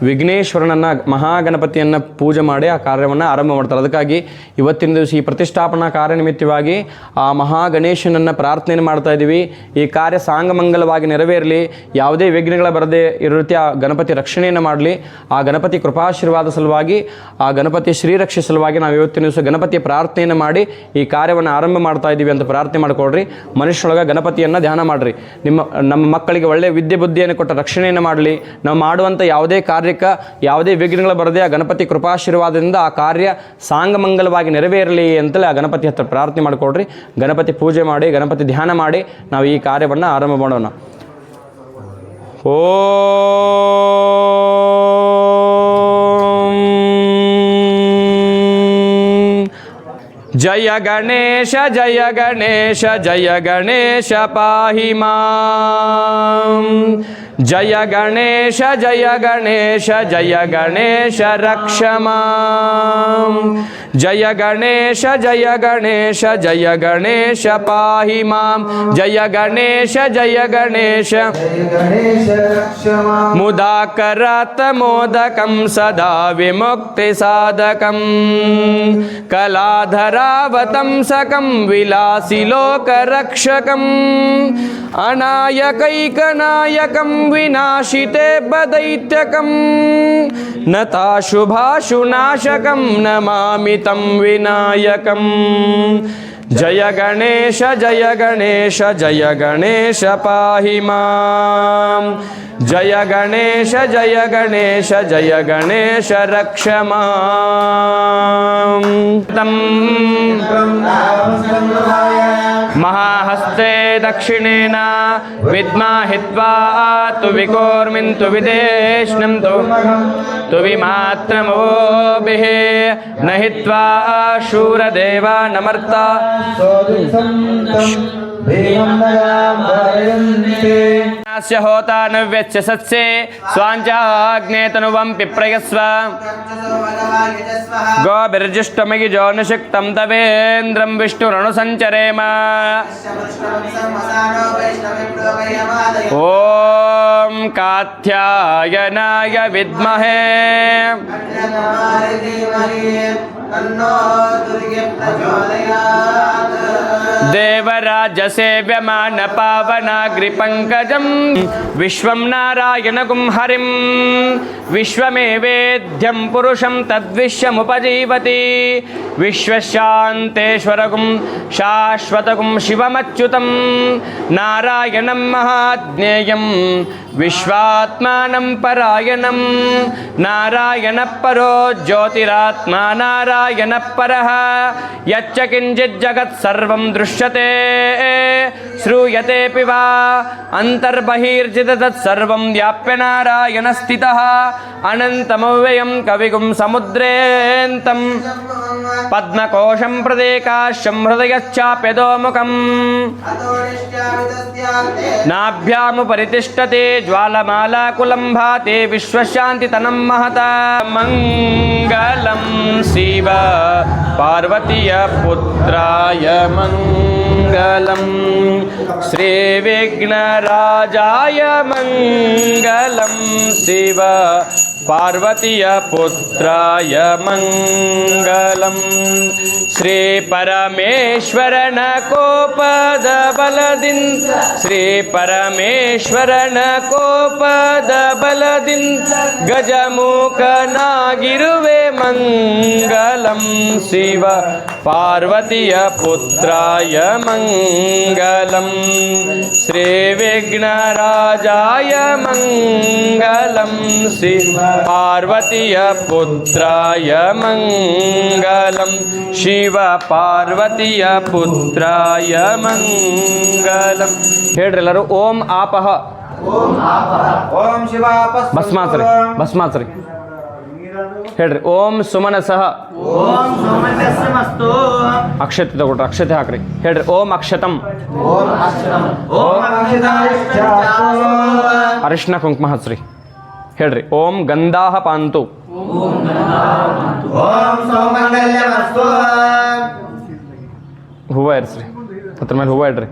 ವಿಘ್ನೇಶ್ವರನನ್ನು ಮಹಾಗಣಪತಿಯನ್ನು ಪೂಜೆ ಮಾಡಿ ಆ ಕಾರ್ಯವನ್ನು ಆರಂಭ ಮಾಡ್ತಾರೆ. ಅದಕ್ಕಾಗಿ ಇವತ್ತಿನ ದಿವಸ ಈ ಪ್ರತಿಷ್ಠಾಪನಾ ಕಾರ್ಯನಿಮಿತ್ತವಾಗಿ ಆ ಮಹಾಗಣೇಶನನ್ನು ಪ್ರಾರ್ಥನೆ ಮಾಡ್ತಾ ಇದ್ದೀವಿ. ಈ ಕಾರ್ಯ ಸಾಂಗಮಂಗಲವಾಗಿ ನೆರವೇರಲಿ, ಯಾವುದೇ ವಿಘ್ನಗಳ ಬರದೇ ಇರೋ ರೀತಿ ಆ ಗಣಪತಿ ರಕ್ಷಣೆಯನ್ನು ಮಾಡಲಿ. ಆ ಗಣಪತಿ ಕೃಪಾಶೀರ್ವಾದ ಸಲುವಾಗಿ, ಆ ಗಣಪತಿ ಶ್ರೀರಕ್ಷೆ ಸಲುವಾಗಿ ನಾವು ಇವತ್ತಿನ ದಿವಸ ಗಣಪತಿಯ ಪ್ರಾರ್ಥನೆಯನ್ನು ಮಾಡಿ ಈ ಕಾರ್ಯವನ್ನು ಆರಂಭ ಮಾಡ್ತಾ ಇದ್ದೀವಿ ಅಂತ ಪ್ರಾರ್ಥನೆ ಮಾಡಿಕೊಡ್ರಿ. ಮನುಷ್ಯರೊಳಗೆ ಗಣಪತಿಯನ್ನು ಧ್ಯಾನ ಮಾಡಿರಿ. ನಮ್ಮ ಮಕ್ಕಳಿಗೆ ಒಳ್ಳೆಯ ವಿದ್ಯೆ ಬುದ್ಧಿಯನ್ನು ಕೊಟ್ಟ ರಕ್ಷಣೆಯನ್ನು ಮಾಡಲಿ. ನಾವು ಮಾಡುವಂಥ ಯಾವುದೇ ಕಾರ್ಯಕ್ಕೆ ಯಾವುದೇ ವಿಘ್ನಗಳು ಬರದೆ ಆ ಗಣಪತಿ ಕೃಪಾಶೀರ್ವಾದದಿಂದ ಆ ಕಾರ್ಯ ಸಾಂಗಮಂಗಲವಾಗಿ ನೆರವೇರಲಿ ಅಂತಲೇ ಆ ಗಣಪತಿ ಹತ್ರ ಪ್ರಾರ್ಥನೆ ಮಾಡಿಕೊಡ್ರಿ. ಗಣಪತಿ ಪೂಜೆ ಮಾಡಿ, ಗಣಪತಿ ಧ್ಯಾನ ಮಾಡಿ ನಾವು ಈ ಕಾರ್ಯವನ್ನು ಆರಂಭ ಮಾಡೋಣ. ಜಯ ಗಣೇಶ ಜಯ ಗಣೇಶ ಜಯ ಗಣೇಶ ಪಾಹಿ ಮಾಂ. ಜಯ ಗಣೇಶ ಜಯ ಗಣೇಶ ಜಯ ಗಣೇಶ ರಕ್ಷ ಮಾಂ. ಜಯ ಗಣೇಶ ಜಯ ಗಣೇಶ ಜಯ ಗಣೇಶ ಪಾಹಿ ಮಾಂ. ಜಯ ಗಣೇಶ ಜಯ ಗಣೇಶ ಮುದಾಕರಾತ್ ಮೋದಕಂ ಸದಾ ವಿಮುಕ್ತಿ ಸಾಧಕಂ ಕಲಾಧರಾವತಂಸಕಂ ವಿಲಾಸಿ ಲೋಕರಕ್ಷಕಂ ಅನಾಯಕೈಕನಾಯಕಂ ವಿನಾಶಿತೆ ಬದೈತ್ಯಕಂ ನತಾಶುಭಾಶುನಾಶಕಂ ನಮಾಮಿ तं ವಿನಾಯಕಂ. ಜಯ ಗಣೇಶ ಜಯ ಗಣೇಶ ಜಯ ಗಣೇಶ ಪಾಹಿ ಮಾಂ. ಜಯ ಗಣೇಶ ಜಯ ಗಣೇಶ ಜಯ ಗಣೇಶ ರಕ್ಷ ಮಾಂ. ಮಹಾಹಸ್ತೆ ದಕ್ಷಿಣೇನ ವಿದ್ಮಾಹಿತ್ವಾ ತು ವಿಕೋರ್ಮಿಂತು ವಿದೇಶ್ನಂತು ತು ವಿಮಾತ್ರಮೋಭಿಃ ನಹಿತ್ವಾ ಶೂರದೇವ ನಮರ್ತ स्य होता नव्यस्य सत्से स्वाञ्चाग्नेतनुवं पिप्रयस्व गोभिर्जुष्टमयि जोनुषिक्तं तवेन्द्रं विष्णुरनुसञ्चरेम. ॐ कात्यायनाय विद्महे देवराजसेव्यमान पावनाग्रिपङ्कजं विश्वं नारायणगुं हरिं विश्वमेवेद्यं पुरुषं तद्विश्वमुपजीवति विश्वशान्तेश्वरगुं शाश्वतगुं शिवमच्युतं नारायणं महाज्ञेयं विश्वात्मानं परायणं नारायणपरो ज्योतिरात्मा नारायणपरः यच्च किञ्चित् जगत् सर्वं दृश्यते श्रूयतेऽपि वा अन्तर्बहिर्जित तत्सर्वं व्याप्य नारायणस्थितः अनन्तमव्ययं कविगुं समुद्रेऽन्तं पद्मकोशं प्रदेकाशं हृदयश्चाप्यधोमुखम् नाभ्यामुपरितिष्ठते ज्वालमालाकुलं भाते विश्वशान्तितनं महता. मङ्गलं शिव पार्वतीय पुत्राय मङ्गलं श्रीविघ्नराजाय मङ्गलं शिव पार्वतीय पुत्राय मङ्गलं श्री परमेश्वरन कोपद बलदिन श्री परमेश्वरन कोपद बलदिन गजमुखनागिरुवे मङ्गलं शिव पार्वतीय पुत्राय मङ्गलं श्री विघ्नराजाय मङ्गलं शिव पार्वतीय पुत्राय मङ्गलं शिव पार्वतीय पुत्राय मङ्गलं. ಹೇಳ್ರಿ ಎಲ್ಲರೂ ಓಂ ಆಪಹ ಓಂ ಶಿವಾಪಸ್ ಭಸ್ಮಾಚರಿ ಭಸ್ಮಾಚರಿ ಹೇಳ್ರಿ ಓಂ ಸುಮನಸಃ ಓಂ ಸೋಮನಸ್ಸಮಸ್ತು ಅಕ್ಷತೆ ತಗೊಳ್ರಿ ಅಕ್ಷತೆ ಹಾಕ್ರಿ ಹೇಳ್ರಿ ಓಂ ಅಕ್ಷತಂ ಓಂ ಅಕ್ಷತಂ ಓಂ ಅಕ್ಷತಾಯ ಅರಿಶಿನ ಕುಂಕುಮ ಹಚ್ರಿ ಹೇಳ್ರಿ ಓಂ ಗಂಧಾಹ ಪಾಂತು ಓಂ ಸೌಮಂಗಲ್ಯಮಸ್ತು ಹೂವ ಇರಿಸ್ರಿ ಅದ್ರ ಮೇಲೆ ಹೂವ ಇಡ್ರಿ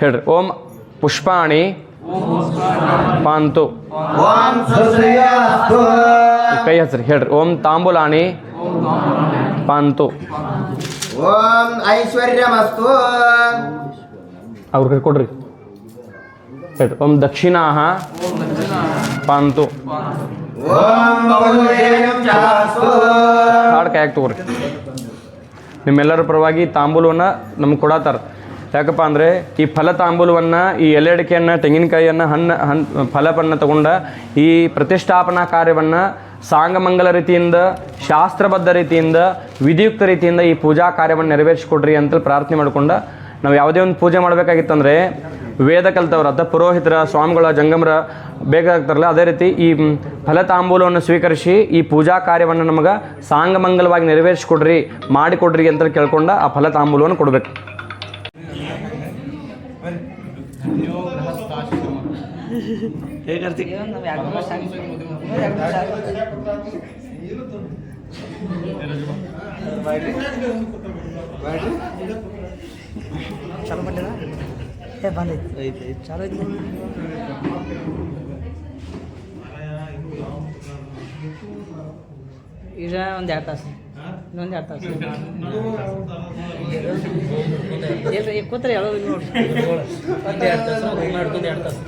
ಹೇಳ್ರಿ ಓಂ ಪುಷ್ಪಾಣಿ ಪಾಂತು. ಓಂ ಸುಶ್ರೇಯಸ್ತು. ಕೈ ಹಚ್ರಿ ಹೇಳ್ರಿ. ಓಂ ತಾಂಬೂಲಾನಿ ಪಾಂತು. ಓಂ ಐಶ್ವರ್ಯಮಸ್ತು. ಅವ್ರ ಕೈ ಕೊಡ್ರಿ ಹೇಳ್ರಿ. ಓಂ ದಕ್ಷಿಣಾಹ ಪಾಂತು. ಓಂ ಬಹುದೇವಂ ಚಾಸ್ತು. ಹಾಡು ಕೈಯಾಗ ತಗೋರಿ. ನಿಮ್ಮೆಲ್ಲರ ಪರವಾಗಿ ತಾಂಬೂಲವನ್ನು ನಮ್ಗೆ ಕೊಡತ್ತಾರ. ಯಾಕಪ್ಪ ಅಂದರೆ ಈ ಫಲ ತಾಂಬೂಲವನ್ನು, ಈ ಎಲೆ ಅಡಿಕೆಯನ್ನು, ತೆಂಗಿನಕಾಯಿಯನ್ನು, ಫಲವನ್ನು ತಗೊಂಡ ಈ ಪ್ರತಿಷ್ಠಾಪನಾ ಕಾರ್ಯವನ್ನು ಸಾಂಗಮಂಗಲ ರೀತಿಯಿಂದ, ಶಾಸ್ತ್ರಬದ್ಧ ರೀತಿಯಿಂದ, ವಿಧಿಯುಕ್ತ ರೀತಿಯಿಂದ ಈ ಪೂಜಾ ಕಾರ್ಯವನ್ನು ನೆರವೇರಿಸಿಕೊಡ್ರಿ ಅಂತೇಳಿ ಪ್ರಾರ್ಥನೆ ಮಾಡಿಕೊಂಡು ನಾವು ಯಾವುದೇ ಒಂದು ಪೂಜೆ ಮಾಡಬೇಕಾಗಿತ್ತಂದರೆ ವೇದ ಕಲ್ತವ್ರು ಅಥವಾ ಪುರೋಹಿತರ, ಸ್ವಾಮಿಗಳ, ಜಂಗಮರ ಬೇಕಾಗ್ತಾರಲ್ಲ, ಅದೇ ರೀತಿ ಈ ಫಲತಾಂಬೂಲವನ್ನು ಸ್ವೀಕರಿಸಿ ಈ ಪೂಜಾ ಕಾರ್ಯವನ್ನು ನಮಗೆ ಸಾಂಗಮಂಗಲವಾಗಿ ನೆರವೇರಿಸಿಕೊಡ್ರಿ, ಮಾಡಿಕೊಡ್ರಿ ಅಂತ ಕೇಳ್ಕೊಂಡ ಆ ಫಲತಾಂಬೂಲವನ್ನು ಕೊಡಬೇಕು. ಚಾಲು ಮಾಡಿಲ್ಲ ಬಂದೈತಿ ಚಾಲು ಐತಿ. ಈಗ ಒಂದು 2 ತಾಸು, ಇನ್ನೊಂದು 2 ತಾಸು ಇಲ್ರಿ ಕೂತ್ರೆ ಹೇಳೋದು ನೋಡಿ. ಒಂದು 2 ತಾಸು ಮಾಡ್ಕೊಂಡು 2 ತಾಸು.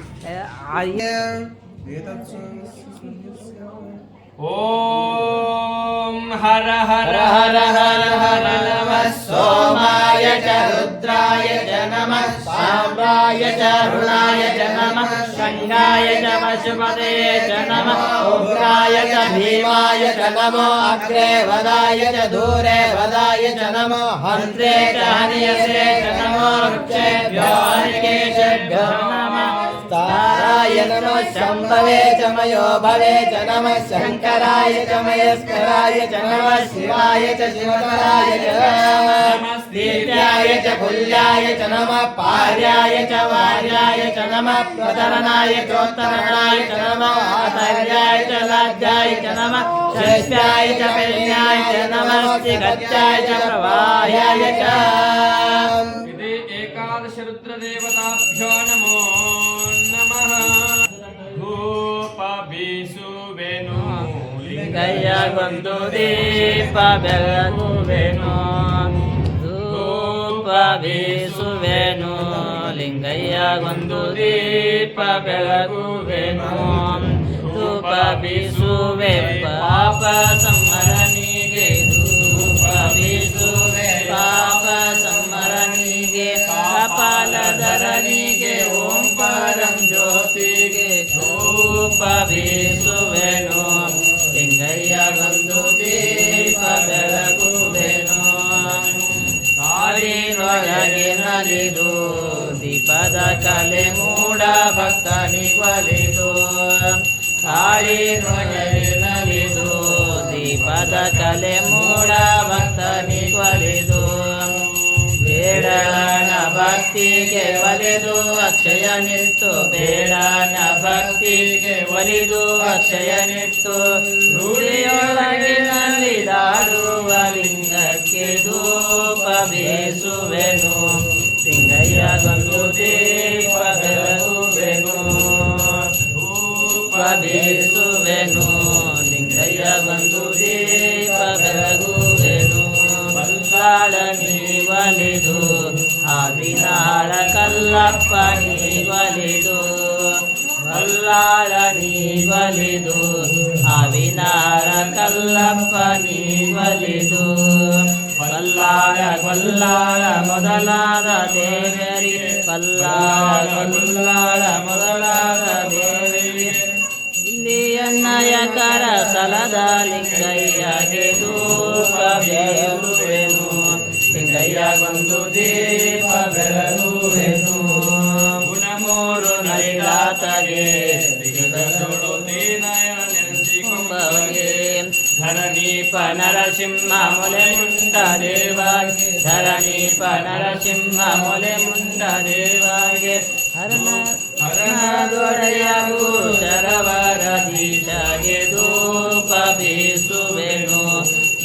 ಓಂ ಹರ ಹರ ಹರ ಹರ ಹರ ನಮಃ ಸೋಮಾಯ ಚ ರುದ್ರಾಯ ಚ ನಮಃ ಸಾಮ್ರಾಯ ಚ ಅರುಣಾಯ ಚ ನಮಃ ಶಂಗಾಯ ಚ ಪಶುಪತೇ ಚ ನಮಃ ಉಗ್ರಾಯ ಚ ಭೀಮಾಯ ಚ ನಮೋ ಅಗ್ರೇ ವದಾಯ ಚ ದೂರೇ ವದಾಯ ಚ ನಮೋ ಹಂತ್ರೇ ಚ ಹನಿಯಸೇ ಚ ನಮೋ ವೃಕ್ಷೇಭ್ಯೋ ಹರಿಕೇಶೇಭ್ಯೋ ನಮಃ ತಾರಾಯ ನಮಃ ಶಂಭವೇ ಚ ಮಯೋ ಭವೇ ಚ ನಮಃ ಶಂಕರಾಯ ಚ ಮಯಸ್ಕರಾಯ ಚ ನಮಃ ಶಿವಾಯ ಚ ಶಿವತರಾಯ ಚ ನಮಃ ಸ್ಥಿತ್ಯಾಯ ಚ ಕುಲ್ಯಾಯ ಚ ನಮಃ ಪಾರ್ಯಾಯ ಚ ವಾರ್ಯಾಯ ಚ ನಮಃ ಪ್ರತರನಾಯ ಚೋತ್ತರನಾಯ ಚ ನಮಃ ಆತರ್ಯಾಯ ಚ ಲಾಜ್ಯಾಯ ಚ ನಮಃ ಶಸ್ಯಾಯ ಚ ಪೇನ್ಯಾಯ ಚ ನಮಃ ಗಚ್ಚಾಯ ಚ ಪ್ರವಾಹ್ಯಾಯ ಚ. ಇದೇ ಏಕಾದಶ ರುದ್ರದೇವತಾಭ್ಯೋ ನಮೋ ನಮಃ. ಧೂಪ ಬೀಸುವೆನು ಲಿಂಗಯ್ಯ ಒಂದು ದೀಪ ಬೆಳಗುವೆನು, ಧೂಪ ಬೀಸುವೆನು ಲಿಂಗಯ್ಯ ಒಂದು ದೀಪ ಬೆಳಗುವೆನು, ಧೂಪ ಬೀಸುವೆ ಪಾಪ ಸಂಹರಣಿಗೆ, ಧೂಪ ಬೀಸುವೆ ಪಾಪ ಸಂಹರಣಿಗೆ, ಕಪಾಲಧರಣಿಗೆ ಓಂಕಾರಂ ಜ್ಯೋತಿಗೆ, ಧೂಪ ಬೀಸುವೆನು ಲಿಂಗಯ್ಯ ಒಂದು ದೀಪ ಬೆಳಗುವೆನು. ಕಾಡಿನೊಳಗೆ ನಲಿದು ದೀಪದ ಕಲೆ ಮೂಡ ಭಕ್ತನಿಗೊಲಿದು, ಕಾಡಿನೊಳಗೆ ನಲಿದು ದೀಪದ ಕಲೆ ಮೂಡ ಭಕ್ತನಿಗೊಲಿದು, ಬೇಡನ ಭಕ್ತಿಗೆ ಒಲಿದು ಅಕ್ಷಯ ನಿತ್ತು, ಬೇಡನ ಭಕ್ತಿಗೆ ಒಲಿದು ಅಕ್ಷಯ ನಿತ್ತು, ರೂಢಿಯೊಳಗೆ ನಲಿದಾಡುವ ಲಿಂಗಕ್ಕೆ ಧೂಪ ಬೀಸುವೆನು ಲಿಂಗಯ್ಯ ಒಂದು ದೀಪ ಬೆಳಗುವೆನು, ಧೂಪ ಬೀಸುವೆನು ಲಿಂಗಯ್ಯ ಒಂದು ದೀಪ ಬೆಳಗುವೆನು. ಬಲ್ಲಾಳ ನೀವಲಿದು ಆದಿನಾಳ ಕಲ್ಲಪ್ಪ ನೀವಲಿದು, ಬಲ್ಲಾಳ ನೀವಲಿದು ಆವಿನಾಳ ಕಲ್ಲಪ್ಪ ನೀವಲಿದು, ಬಲ್ಲಾಳ ಕೊಲ್ಲಾಳ ಮೊದಲಾದ ದೇವರಿಗೆ, ಬಲ್ಲಾಳ ಕೊಲ್ಲಾಳ ಮೊದಲಾದ ದೇವರಿಗೆ, ಇಲ್ಲಿಯನ್ನಯಕರ ಸಲದ ಲಿಂಗಯ್ಯಗೆ ಧೂಪ ಬೆಳಗುವೆನು ಲಿಂಗಯ್ಯ ಒಂದು ದೀಪ ಬೆಳಗುವೆನು. ಗುಣಮೂರು ನೈರಾತಗೆ ನೆನೆಸಿಕೊಂಬವಗೆ, ಧರಣೀಪ ನರಸಿಂಹ ಮೊಲೆ ಮುಂಡ ದೇವಾಗೆ, ಧರಣೀಪ ನರಸಿಂಹ ಮೊಲೆ ಮುಂಡ ದೇವಾಗೆ, ಹರನಾದೊಡೆಯಗೂ ಶರವರದೀಶಗೆ ಧೂಪ ಬೀಸುವೆನು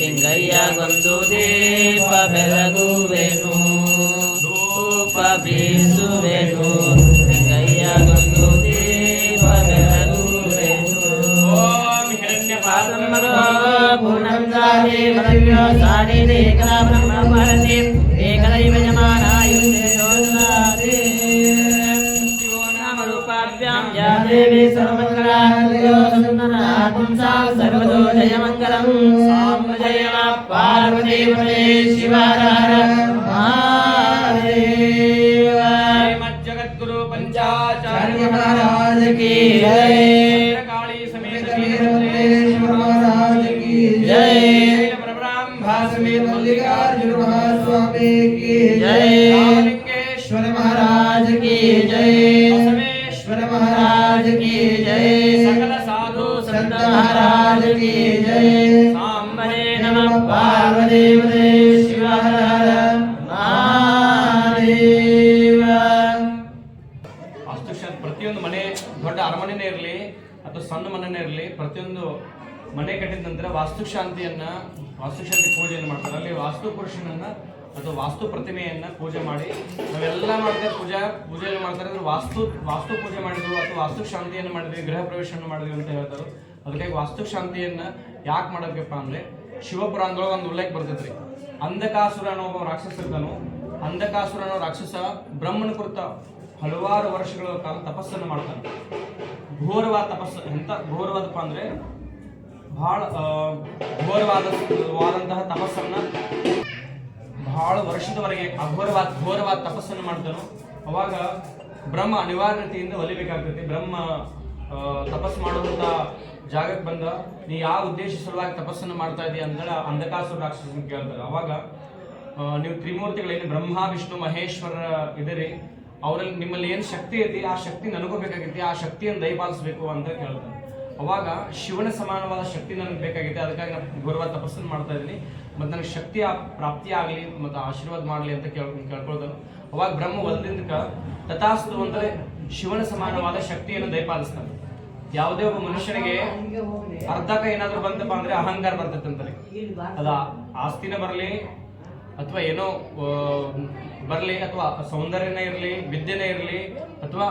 ಲಿಂಗಯ್ಯ ಒಂದು ದೀಪ ಬೆಳಗುವೆನು, ಧೂಪ ಬೀಸುವೆನು ಲಿಂಗಯ್ಯ ಒಂದು ದೀಪ पाद्भ्यां या देवी सर्वमङ्गला सर्वतो जयमङ्गलं साम्प्रजयम पार्वती पते शिव हर हर महादेव। जगद्गुरु पंचाचार्य महाराज की जय। काली समेत वीरभद्रेश्वर महाराज की जय। ब्रह्मा समेत मल्लिकार्जुन महास्वामी की जय। रामलिंगेश्वर महाराज की जय। बसवेश्वर महाराज की जय। सकल साधु संत महाराज की जय। सांबरे नमः पार्वती पते शिव हर हर महादेव। ವಾಸ್ತುಶಾಂತಿ ಪ್ರತಿಯೊಂದು ಮನೆ ದೊಡ್ಡ ಅರಮನೆನೇ ಇರಲಿ ಅಥವಾ ಸಣ್ಣ ಮನೆನೇ ಇರಲಿ, ಪ್ರತಿಯೊಂದು ಮನೆ ಕಟ್ಟಿದ ನಂತರ ವಾಸ್ತುಶಾಂತಿ ಪೂಜೆಯನ್ನು ಮಾಡ್ತಾರೆ. ಅಲ್ಲಿ ವಾಸ್ತು ಪುರುಷನನ್ನ ಅಥವಾ ವಾಸ್ತು ಪ್ರತಿಮೆಯನ್ನ ಪೂಜೆ ಮಾಡಿ ನಾವೆಲ್ಲ ಮಾಡ್ತಾರೆ. ಪೂಜೆಯನ್ನು ಮಾಡ್ತಾರೆ ಅಂದ್ರೆ ವಾಸ್ತು ಪೂಜೆ ಮಾಡಿದ್ವಿ ಅಥವಾ ವಾಸ್ತು ಶಾಂತಿಯನ್ನು ಮಾಡಿದ್ವಿ, ಗೃಹ ಪ್ರವೇಶವನ್ನು ಮಾಡಿದ್ವಿ ಅಂತ ಹೇಳ್ತಾರೆ. ಅದಕ್ಕಾಗಿ ವಾಸ್ತು ಶಾಂತಿಯನ್ನ ಯಾಕೆ ಮಾಡಬೇಕಪ್ಪ ಅಂದ್ರೆ ಶಿವಪುರಾಣದೊಳಗೆ ಒಂದು ಉಲ್ಲೇಖ ಬರ್ತೈತ್ರಿ. ಅಂಧಕಾಸುರ ಅನ್ನೋ ಒಬ್ಬ ರಾಕ್ಷಸ ಇರ್ತಾನು. ಅಂಧಕಾಸುರ ಅನ್ನೋ ರಾಕ್ಷಸ ಬ್ರಹ್ಮನ ಕುರಿತ ಹಲವಾರು ವರ್ಷಗಳ ಕಾಲ ತಪಸ್ಸನ್ನು ಮಾಡ್ತಾನೆ. ಘೋರವಾದ ತಪಸ್ಸು. ಎಂತ ಘೋರವಾದಪ್ಪ ಅಂದ್ರೆ ಬಹಳ ಘೋರವಾದಂತಹ ತಪಸ್ಸನ್ನ ಬಹಳ ವರ್ಷದವರೆಗೆ ಘೋರವಾದ ತಪಸ್ಸನ್ನು ಮಾಡ್ತಾನೋ. ಅವಾಗ ಬ್ರಹ್ಮ ಅನಿವಾರ್ಯತೆಯಿಂದ ಒಲಿಬೇಕಾಗ್ತೈತಿ. ಬ್ರಹ್ಮ ತಪಸ್ಸು ಮಾಡುವಂತ ಜಾಗಕ್ಕೆ ಬಂದ, ನೀ ಯಾವ ಉದ್ದೇಶ ಸಲುವಾಗಿ ತಪಸ್ಸನ್ನು ಮಾಡ್ತಾ ಇದೀಯ ಅಂತೇಳಿ ಅಂಧಕಾಸುರ ರಾಕ್ಷಸನ ಕೇಳ್ತಾರೆ. ಅವಾಗ ನೀವು ತ್ರಿಮೂರ್ತಿಗಳೇನು ಬ್ರಹ್ಮ ವಿಷ್ಣು ಮಹೇಶ್ವರ ಇದರಿ, ಅವರಲ್ಲಿ ನಿಮ್ಮಲ್ಲಿ ಏನು ಶಕ್ತಿ ಐತಿ ಆ ಶಕ್ತಿ ನನಗೂ ಬೇಕಾಗೈತಿ, ಆ ಶಕ್ತಿಯನ್ನು ದಯಪಾಲಿಸಬೇಕು ಅಂತ ಕೇಳ್ತಾರೆ. ಅವಾಗ ಶಿವನ ಸಮಾನವಾದ ಶಕ್ತಿ ನನಗೆ ಬೇಕಾಗೈತೆ, ಅದಕ್ಕಾಗಿ ನಾನು ಘೋರವಾದ ತಪಸ್ಸನ್ನು ಮಾಡ್ತಾ ಇದ್ದೀನಿ, ಮತ್ತು ನನಗೆ ಶಕ್ತಿಯ ಪ್ರಾಪ್ತಿ ಆಗಲಿ ಮತ್ತು ಆಶೀರ್ವಾದ ಮಾಡಲಿ ಅಂತ ಕೇಳ್ಕೊಳ್ತಾನೆ. ಅವಾಗ ಬ್ರಹ್ಮ ಒಲ್ದಿಂದಕ ತಥಾಸ್ತು ಅಂದರೆ ಶಿವನ ಸಮಾನವಾದ ಶಕ್ತಿಯನ್ನು ದಯಪಾಲಿಸ್ತಾನೆ. ಯಾವುದೇ ಒಬ್ಬ ಮನುಷ್ಯನಿಗೆ ಅರ್ಧಕ ಏನಾದರೂ ಬಂತಪ್ಪ ಅಂದ್ರೆ ಅಹಂಕಾರ ಬರ್ತೈತೆ ಅಂತಾರೆ. ಅದ ಆಸ್ತಿನ ಬರಲಿ ಅಥವಾ ಏನೋ ಬರಲಿ ಅಥವಾ ಸೌಂದರ್ಯನೇ ಇರಲಿ, ವಿದ್ಯೆನೇ ಇರಲಿ ಅಥವಾ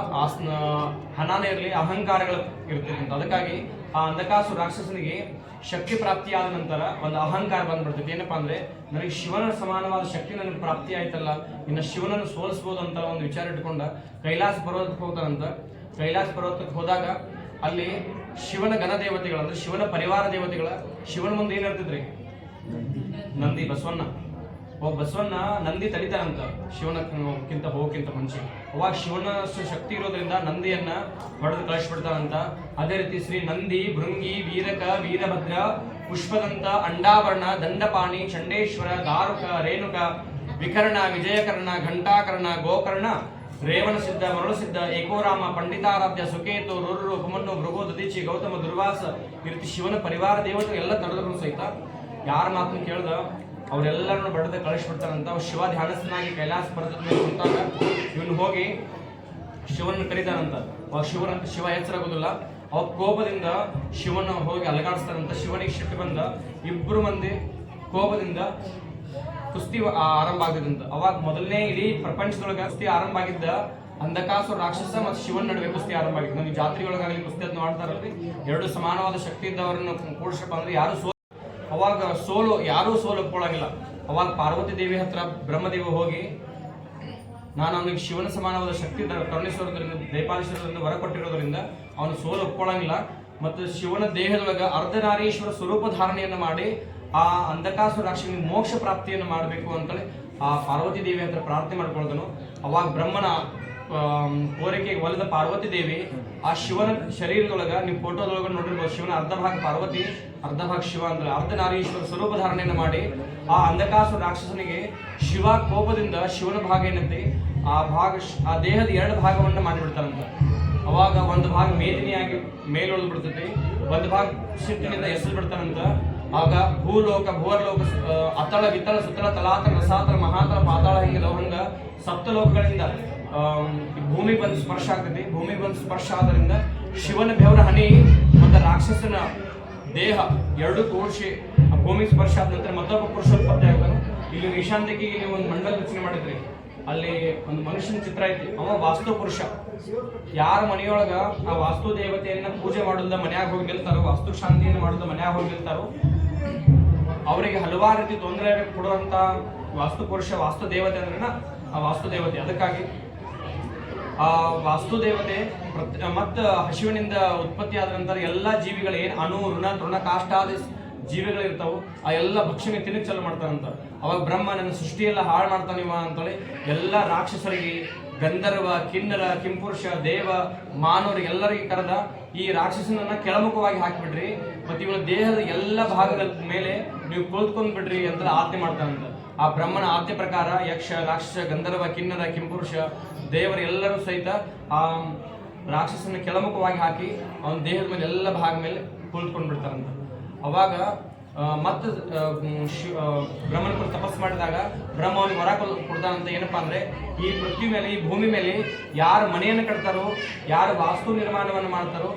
ಹಣನೇ ಇರಲಿ, ಅಹಂಕಾರಗಳು ಇರ್ತೈತೆ. ಅದಕ್ಕಾಗಿ ಆ ಅಂಧಕಾಸು ರಾಕ್ಷಸನಿಗೆ ಶಕ್ತಿ ಪ್ರಾಪ್ತಿಯಾದ ನಂತರ ಒಂದು ಅಹಂಕಾರ ಬಂದ್ಬಿಡ್ತೈತಿ. ಏನಪ್ಪಾ ಅಂದ್ರೆ ನನಗೆ ಶಿವನ ಸಮಾನವಾದ ಶಕ್ತಿ ನನಗೆ ಪ್ರಾಪ್ತಿ ಆಯ್ತಲ್ಲ, ಇನ್ನು ಶಿವನನ್ನು ಸೋಲಿಸ್ಬೋದು ಅಂತ ಒಂದು ವಿಚಾರ ಇಟ್ಕೊಂಡ ಕೈಲಾಸ ಪರ್ವತಕ್ಕೆ ಹೋಗ್ತಾರಂತ. ಕೈಲಾಸ ಪರ್ವತಕ್ಕೆ ಹೋದಾಗ ಅಲ್ಲಿ ಶಿವನ ಗಣದೇವತೆಗಳು ಅಂದ್ರೆ ಶಿವನ ಪರಿವಾರ ದೇವತೆಗಳ ಶಿವನ ಮುಂದೆ ಏನಿರ್ತಿದ್ರಿ, ನಂದಿ ಬಸವಣ್ಣ. ಬಸವಣ್ಣ ನಂದಿ ತಡಿತಾರಂತ ಶಿವನಕ್ಕಿಂತ ಹೋಗಕ್ಕಿಂತ ಮುಂಚೆ. ಅವಾಗ ಶಿವನ ಶಕ್ತಿ ಇರೋದ್ರಿಂದ ನಂದಿಯನ್ನ ಹೊಡೆದು ಕಳಿಸ್ಬಿಡ್ತಾರಂತ. ಅದೇ ರೀತಿ ಶ್ರೀ ನಂದಿ ಭೃಂಗಿ ವೀರಕ ವೀರಭದ್ರ ಪುಷ್ಪದಂತ ಅಂಡಾವರಣ ದಂಡಪಾಣಿ ಚಂಡೇಶ್ವರ ದಾರುಕ ರೇಣುಕ ವಿಕರ್ಣ ವಿಜಯಕರ್ಣ ಘಂಟಾಕರ್ಣ ಗೋಕರ್ಣ ರೇವಣ ಸಿದ್ಧ ಮರಳು ಸಿದ್ಧ ಏಕೋರಾಮ ಪಂಡಿತಾರಾಧ್ಯ ಸುಕೇತು ರುರು ಕುಮನ್ನು ಭೃಗು ದದೀಚಿ ಗೌತಮ ದುರ್ವಾಸ ಈ ರೀತಿ ಶಿವನ ಪರಿವಾರ ದೇವತೆ ಎಲ್ಲ ತಡೆದ್ರು ಸಹಿತ ಯಾರ ಮಾತನ್ನು ಕೇಳ್ದ ಅವರೆಲ್ಲರನ್ನು ಬಡದ ಕಳಿಸ್ಬಿಡ್ತಾರಂತ. ಅವ್ರು ಶಿವ ಧ್ಯಾನಸ್ಥನಾಗಿ ಕೈಲಾಸ ಪರ್ವತದ ಮೇಲೆ ಕುಂತಾಗ ಇವನು ಹೋಗಿ ಶಿವನನ್ನು ಕರೀತಾರಂತ. ಅವಾಗ ಶಿವ ಎಚ್ಚರಾಗೋದಿಲ್ಲ. ಅವಾಗ ಕೋಪದಿಂದ ಶಿವನ ಹೋಗಿ ಅಲಗಾಡಿಸ್ತಾರಂತ. ಶಿವನಿಗೆ ಸಿಟ್ಟು ಬಂದ ಇಬ್ರು ಮಂದಿ ಕೋಪದಿಂದ ಕುಸ್ತಿ ಆರಂಭ ಆಗ್ತದಂತ. ಅವಾಗ ಮೊದಲನೇ ಇಡೀ ಪ್ರಪಂಚದೊಳಗ ಕುಸ್ತಿ ಆರಂಭ ಆಗಿದ್ದ ಅಂಧಕಾಸುರ ರಾಕ್ಷಸ ಮತ್ತು ಶಿವನ ನಡುವೆ ಕುಸ್ತಿ ಆರಂಭ ಆಗಿದ್ದು. ನಮಗೆ ಜಾತ್ರೆಗಳಾಗಲಿ ಕುಸ್ತಿ ಅದನ್ನ ಮಾಡ್ತಾರಲ್ಲಿ ಎರಡು ಸಮಾನವಾದ ಶಕ್ತಿ ಇದ್ದವರನ್ನು ಕೂಡಿಸಪ್ಪ ಅಂದ್ರೆ ಅವಾಗ ಯಾರೂ ಸೋಲು ಒಪ್ಕೊಳ್ಳಂಗಿಲ್ಲ. ಅವಾಗ ಪಾರ್ವತಿ ದೇವಿ ಹತ್ರ ಬ್ರಹ್ಮದೇವ ಹೋಗಿ ನಾನು ಅವನಿಗೆ ಶಿವನ ಸಮಾನವಾದ ಶಕ್ತಿ ಕರುಣಿಸೋದ್ರಿಂದ ದಯಪಾಲಿಸೋದ್ರಿಂದ ವರ ಕೊಟ್ಟಿರೋದ್ರಿಂದ ಅವನು ಸೋಲು ಒಪ್ಕೊಳ್ಳಂಗಿಲ್ಲ. ಮತ್ತು ಶಿವನ ದೇಹದೊಳಗ ಅರ್ಧನಾರೀಶ್ವರ ಸ್ವರೂಪ ಧಾರಣೆಯನ್ನು ಮಾಡಿ ಆ ಅಂಧಕಾಸುರ ರಾಕ್ಷಸನಿಗೆ ಮೋಕ್ಷ ಪ್ರಾಪ್ತಿಯನ್ನು ಮಾಡಬೇಕು ಅಂತೇಳಿ ಆ ಪಾರ್ವತಿ ದೇವಿ ಹತ್ರ ಪ್ರಾರ್ಥನೆ ಮಾಡ್ಕೊಳ್ದನು. ಅವಾಗ ಬ್ರಹ್ಮನ ಕೋರಿಕೆಗೆ ಒಲಿದ ಪಾರ್ವತಿ ದೇವಿ ಆ ಶಿವನ ಶರೀರದೊಳಗ ನೀವು ಫೋಟೋದೊಳಗ ನೋಡಿರ್ಬೋದು, ಶಿವನ ಅರ್ಧ ಭಾಗ ಪಾರ್ವತಿ ಅರ್ಧ ಭಾಗ ಶಿವ ಅಂದ್ರೆ ಅರ್ಧನಾರೀಶ್ವರ ಸ್ವರೂಪ ಧಾರಣೆಯನ್ನು ಮಾಡಿ ಆ ಅಂಧಕಾಸುರ ರಾಕ್ಷಸನಿಗೆ ಶಿವ ಕೋಪದಿಂದ ಶಿವನ ಭಾಗ ಏನಂತೆ ಆ ದೇಹದ ಎರಡು ಭಾಗವನ್ನು ಮಾಡಿಬಿಡ್ತಾರಂತ. ಅವಾಗ ಒಂದು ಭಾಗ ಮೇದಿನಿಯಾಗಿ ಮೇಲೊಳ್ದು ಬಿಡ್ತೈತಿ, ಒಂದು ಭಾಗ ಸಿಟ್ಟಿನಿಂದ ಎಸೆದು ಬಿಡ್ತಾರಂತ. ಆಗ ಭೂಲೋಕ ಭೂವರ್ಲೋಕ ಅತಳ ವಿತಳ ಸುತಳ ತಲಾತಳ ರಸಾತಳ ಮಹಾತಳ ಪಾತಾಳ ಹಿಂಗೆ ಲೋಹಂಗ ಸಪ್ತಲೋಕಗಳಿಂದ ಭೂಮಿ ಬಂದು ಸ್ಪರ್ಶ ಆಗ್ತೈತಿ. ಭೂಮಿ ಬಂದು ಸ್ಪರ್ಶ ಆದ್ರಿಂದ ಶಿವನ ಬೆವರ ಹನಿ ಮತ್ತು ರಾಕ್ಷಸನ ದೇಹ ಎರಡು ಕೂಡಿಸಿ ಆ ಭೂಮಿ ಸ್ಪರ್ಶ ಆದ ನಂತರ ಮತ್ತೊಬ್ಬ ಪುರುಷೋತ್ಪತ್ತಿ ಆಗ್ತಾನೆ. ಇಲ್ಲಿ ಈಶಾನ್ಯಕ್ಕೆ ನೀವು ಒಂದು ಮಂಡಲ ರಚನೆ ಮಾಡಿದ್ರಿ, ಅಲ್ಲಿ ಒಂದು ಮನುಷ್ಯನ ಚಿತ್ರ ಐತಿ. ಅವ ವಾಸ್ತು ಪುರುಷ. ಯಾರ ಮನೆಯೊಳಗ ಆ ವಾಸ್ತು ದೇವತೆಯನ್ನ ಪೂಜೆ ಮಾಡೋದ ಮನ್ಯಾಗ ಹೋಗಿ ನಿಲ್ತಾರೋ, ವಾಸ್ತು ಶಾಂತಿಯನ್ನು ಮಾಡೋದ ಮನ್ಯಾಗ ಹೋಗಿ ನಿಲ್ತಾರೋ, ಅವರಿಗೆ ಹಲವಾರು ರೀತಿ ತೊಂದರೆ ಕೊಡುವಂತ ವಾಸ್ತು ಪುರುಷ ವಾಸ್ತು ದೇವತೆ ಅಂದ್ರೆ ಆ ವಾಸ್ತು ದೇವತೆ. ಅದಕ್ಕಾಗಿ ಆ ವಾಸ್ತುದೇವತೆ ಮತ್ತು ಹಸಿವಿನಿಂದ ಉತ್ಪತ್ತಿ ಆದ ನಂತರ ಎಲ್ಲ ಜೀವಿಗಳು ಏನು ಅಣು ಋಣ ತೃಣ ಕಾಷ್ಟಾದಿ ಜೀವಿಗಳಿರ್ತಾವು ಆ ಎಲ್ಲ ಭಕ್ಷಣೆ ತಿನ್ನಕ್ಕೆ ಚಾಲು ಮಾಡ್ತಾನಂತ. ಅವಾಗ ಬ್ರಹ್ಮ ನನ್ನ ಸೃಷ್ಟಿಯೆಲ್ಲ ಹಾಳು ಮಾಡ್ತಾನಿವ ಅಂತೇಳಿ ಎಲ್ಲ ರಾಕ್ಷಸರಿಗೆ ಗಂಧರ್ವ ಕಿನ್ನರ ಕಿಂಪುರುಷ ದೇವ ಮಾನವರಿಗೆಲ್ಲರಿಗೆ ಕರೆದ ಈ ರಾಕ್ಷಸನನ್ನ ಕೆಳಮುಖವಾಗಿ ಹಾಕಿಬಿಡ್ರಿ, ಮತ್ತು ಇವನ ದೇಹದ ಎಲ್ಲ ಭಾಗಗಳ ಮೇಲೆ ನೀವು ಕುಳಿತುಕೊಂಡ್ ಬಿಡ್ರಿ ಅಂತ ಆಜ್ಞೆ ಮಾಡ್ತಾನಂತ. ಆ ಬ್ರಹ್ಮನ ಆಜ್ಞೆ ಪ್ರಕಾರ ಯಕ್ಷ ರಾಕ್ಷಸ ಗಂಧರ್ವ ಕಿನ್ನರ ಕಿಂಪುರುಷ ದೇವರು ಎಲ್ಲರೂ ಸಹಿತ ಆ ರಾಕ್ಷಸನ ಕೆಳಮುಖವಾಗಿ ಹಾಕಿ ಅವನ ದೇಹದ ಮೇಲೆ ಎಲ್ಲ ಭಾಗ ಮೇಲೆ ಕುಳಿತುಕೊಂಡ್ ಬಿಡ್ತಾರಂತ. ಅವಾಗ ಮತ್ತೆ ಬ್ರಹ್ಮನ ಕುರಿತು ತಪಸ್ಸು ಮಾಡಿದಾಗ ಬ್ರಹ್ಮ ಅವನಿಗೆ ವರ ಕೊಡ್ತಾನಂತ. ಏನಪ್ಪಾ ಅಂದ್ರೆ, ಈ ಪೃಥ್ವಿ ಮೇಲೆ ಈ ಭೂಮಿ ಮೇಲೆ ಯಾರು ಮನೆಯನ್ನು ಕಟ್ತಾರೋ, ಯಾರು ವಾಸ್ತು ನಿರ್ಮಾಣವನ್ನು ಮಾಡ್ತಾರೋ,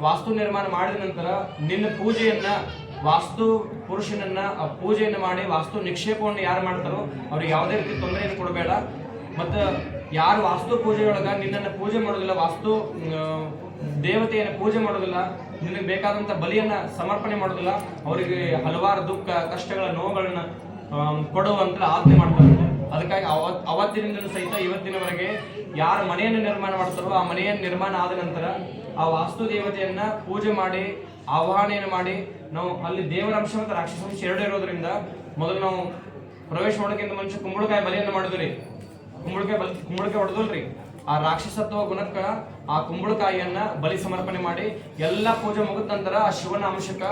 ವಾಸ್ತು ನಿರ್ಮಾಣ ಮಾಡಿದ ನಂತರ ನಿನ್ನ ಪೂಜೆಯನ್ನ ವಾಸ್ತು ಪುರುಷನನ್ನ ಪೂಜೆಯನ್ನು ಮಾಡಿ ವಾಸ್ತು ನಿಕ್ಷೇಪವನ್ನು ಯಾರು ಮಾಡ್ತಾರೋ ಅವ್ರಿಗೆ ಯಾವುದೇ ರೀತಿ ತೊಂದರೆಯನ್ನು ಕೊಡಬೇಡ. ಮತ್ತು ಯಾರು ವಾಸ್ತು ಪೂಜೆಯೊಳಗ ನಿನ್ನನ್ನು ಪೂಜೆ ಮಾಡೋದಿಲ್ಲ, ವಾಸ್ತು ದೇವತೆಯನ್ನು ಪೂಜೆ ಮಾಡೋದಿಲ್ಲ, ನಿನಗೆ ಬೇಕಾದಂಥ ಬಲಿಯನ್ನ ಸಮರ್ಪಣೆ ಮಾಡೋದಿಲ್ಲ, ಅವರಿಗೆ ಹಲವಾರು ದುಃಖ ಕಷ್ಟಗಳ ನೋವುಗಳನ್ನ ಕೊಡುವಂತ ಆಜ್ಞೆ ಮಾಡ್ತಾರೆ. ಅದಕ್ಕಾಗಿ ಅವತ್ತಿನಿಂದಲೂ ಸಹಿತ ಇವತ್ತಿನವರೆಗೆ ಯಾರು ಮನೆಯನ್ನು ನಿರ್ಮಾಣ ಮಾಡ್ತಾರೋ ಆ ಮನೆಯನ್ನು ನಿರ್ಮಾಣ ಆದ ನಂತರ ಆ ವಾಸ್ತು ದೇವತೆಯನ್ನ ಪೂಜೆ ಮಾಡಿ ಆವಾಹನೆಯನ್ನು ಮಾಡಿ ನಾವು ಅಲ್ಲಿ ದೇವರ ಅಂಶ ಮತ್ತು ರಾಕ್ಷಸ ಎರಡೂ ಇರೋದ್ರಿಂದ ಮೊದಲು ನಾವು ಪ್ರವೇಶ ಮಾಡೋಕ್ಕಿಂತ ಮುಂಚೆ ಕುಂಬಳಕಾಯಿ ಬಲಿಯನ್ನು ಮಾಡಿದ್ರಿ. ಕುಂಬಳಕಾಯಿ ಹೊಡೆದಲ್ರಿ, ಆ ರಾಕ್ಷಸತ್ವ ಗುಣಕ್ಕ ಆ ಕುಂಬಳಕಾಯಿಯನ್ನ ಬಲಿ ಸಮರ್ಪಣೆ ಮಾಡಿ ಎಲ್ಲ ಪೂಜೆ ಮುಗಿದ ನಂತರ ಆ ಶಿವನ ಅಂಶಕ್ಕ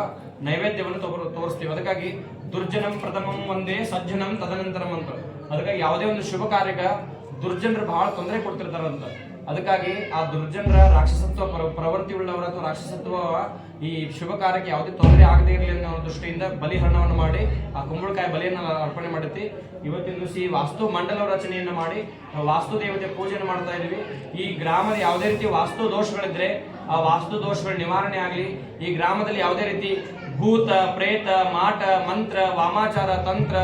ನೈವೇದ್ಯವನ್ನು ತೋರಿಸ್ತೀವಿ. ಅದಕ್ಕಾಗಿ ದುರ್ಜನಂ ಪ್ರಥಮಂ ಒಂದೇ ಸಜ್ಜನಂ ತದನಂತರಂ ಅಂತ. ಅದಕ್ಕಾಗಿ ಯಾವುದೇ ಒಂದು ಶುಭ ಕಾರ್ಯಕ್ಕೆ ದುರ್ಜನರು ಬಹಳ ತೊಂದರೆ ಕೊಡ್ತಿರ್ತಾರಂತ. ಅದಕ್ಕಾಗಿ ಆ ದುರ್ಜನರ ರಾಕ್ಷಸತ್ವ ಪ್ರವೃತ್ತಿ ಉಳ್ಳವರ ಅಥವಾ ರಾಕ್ಷಸತ್ವ ಈ ಶುಭ ಕಾರ್ಯಕ್ಕೆ ಯಾವುದೇ ತೊಂದರೆ ಆಗದೇ ಇರಲಿ ಅನ್ನೋ ದೃಷ್ಟಿಯಿಂದ ಬಲಿಹರಣವನ್ನು ಮಾಡಿ ಆ ಕುಂಬಳಕಾಯಿ ಬಲಿಯನ್ನು ಅರ್ಪಣೆ ಮಾಡುತ್ತಿ. ಇವತ್ತಿನ ದಿವಸ ಈ ವಾಸ್ತು ಮಂಡಲ ರಚನೆಯನ್ನು ಮಾಡಿ ವಾಸ್ತು ದೇವತೆ ಪೂಜೆಯನ್ನು ಮಾಡ್ತಾ ಇದೀವಿ. ಈ ಗ್ರಾಮದ ಯಾವುದೇ ರೀತಿ ವಾಸ್ತು ದೋಷಗಳಿದ್ರೆ ಆ ವಾಸ್ತು ದೋಷಗಳ ನಿವಾರಣೆ ಆಗಲಿ, ಈ ಗ್ರಾಮದಲ್ಲಿ ಯಾವುದೇ ರೀತಿ ಭೂತ ಪ್ರೇತ ಮಾಟ ಮಂತ್ರ ವಾಮಾಚಾರ ತಂತ್ರ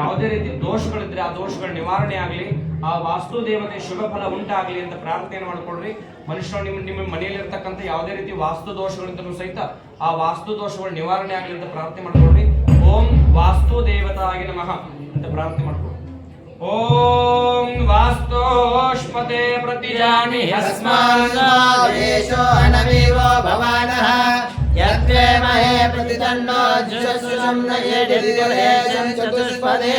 ಯಾವುದೇ ರೀತಿ ದೋಷಗಳಿದ್ರೆ ಆ ದೋಷಗಳ ನಿವಾರಣೆ ಆಗಲಿ, ಆ ವಾಸ್ತು ದೇವತೆ ಶುಭ ಫಲ ಉಂಟಾಗಲಿ ಅಂತ ಪ್ರಾರ್ಥನೆಯನ್ನು ಮಾಡ್ಕೊಳ್ರಿ. ಮನುಷ್ಯರು ನಿಮ್ಮ ಮನೆಯಲ್ಲಿ ಇರ್ತಕ್ಕಂಥ ಯಾವುದೇ ರೀತಿ ವಾಸ್ತು ದೋಷಗಳಿಂದಲೂ ಸಹಿತ ಆ ವಾಸ್ತು ದೋಷಗಳ ನಿವಾರಣೆ ಆಗಲಿ ಅಂತ ಪ್ರಾರ್ಥನೆ ಮಾಡ್ಕೊಳ್ರಿ. ಓಂ ವಾಸ್ತು ದೇವತಾಯ ನಮಃ ಅಂತ ಪ್ರಾರ್ಥನೆ ಮಾಡ್ಕೊಳ್ರಿ. ಓಂ ವಾಸ್ತೋಷ್ಪತೆ ಪ್ರತಿಜಾನಿ ಹಸ್ಮಾದೇಶೋ ಅನವೀವೋ ಭವಾನಃ ಯತ್ವೇ ಮಹೇ ಪ್ರತಿತನ್ನೋ ಜುಷಸ್ಸುಷಂನ ಯೇದಿರ್ಯೇಷಂ ಚತುಷ್ಪದೇ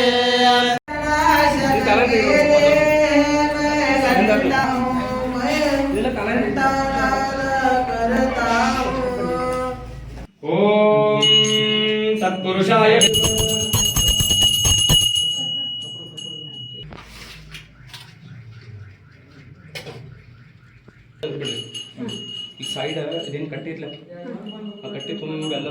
ಓಂ ತತ್ಪುರುಷಾಯ ಈ ಸೈಡ್ ಇದೇನು ಕಟ್ಟಿರ್ಲ ಆ ಕಟ್ಟಿ ತುಂಬ ಎಲ್ಲ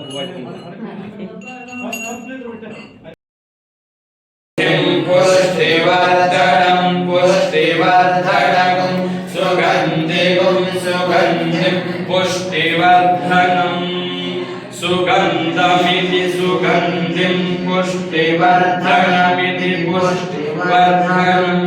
पुष्टिवर्धनं पुष्टिवर्धनं सुगन्धिं सुगन्धिं पुष्टिवर्धनं सुगन्धमिति सुगन्धिं पुष्टिवर्धनमिति पुष्टिवर्धनम्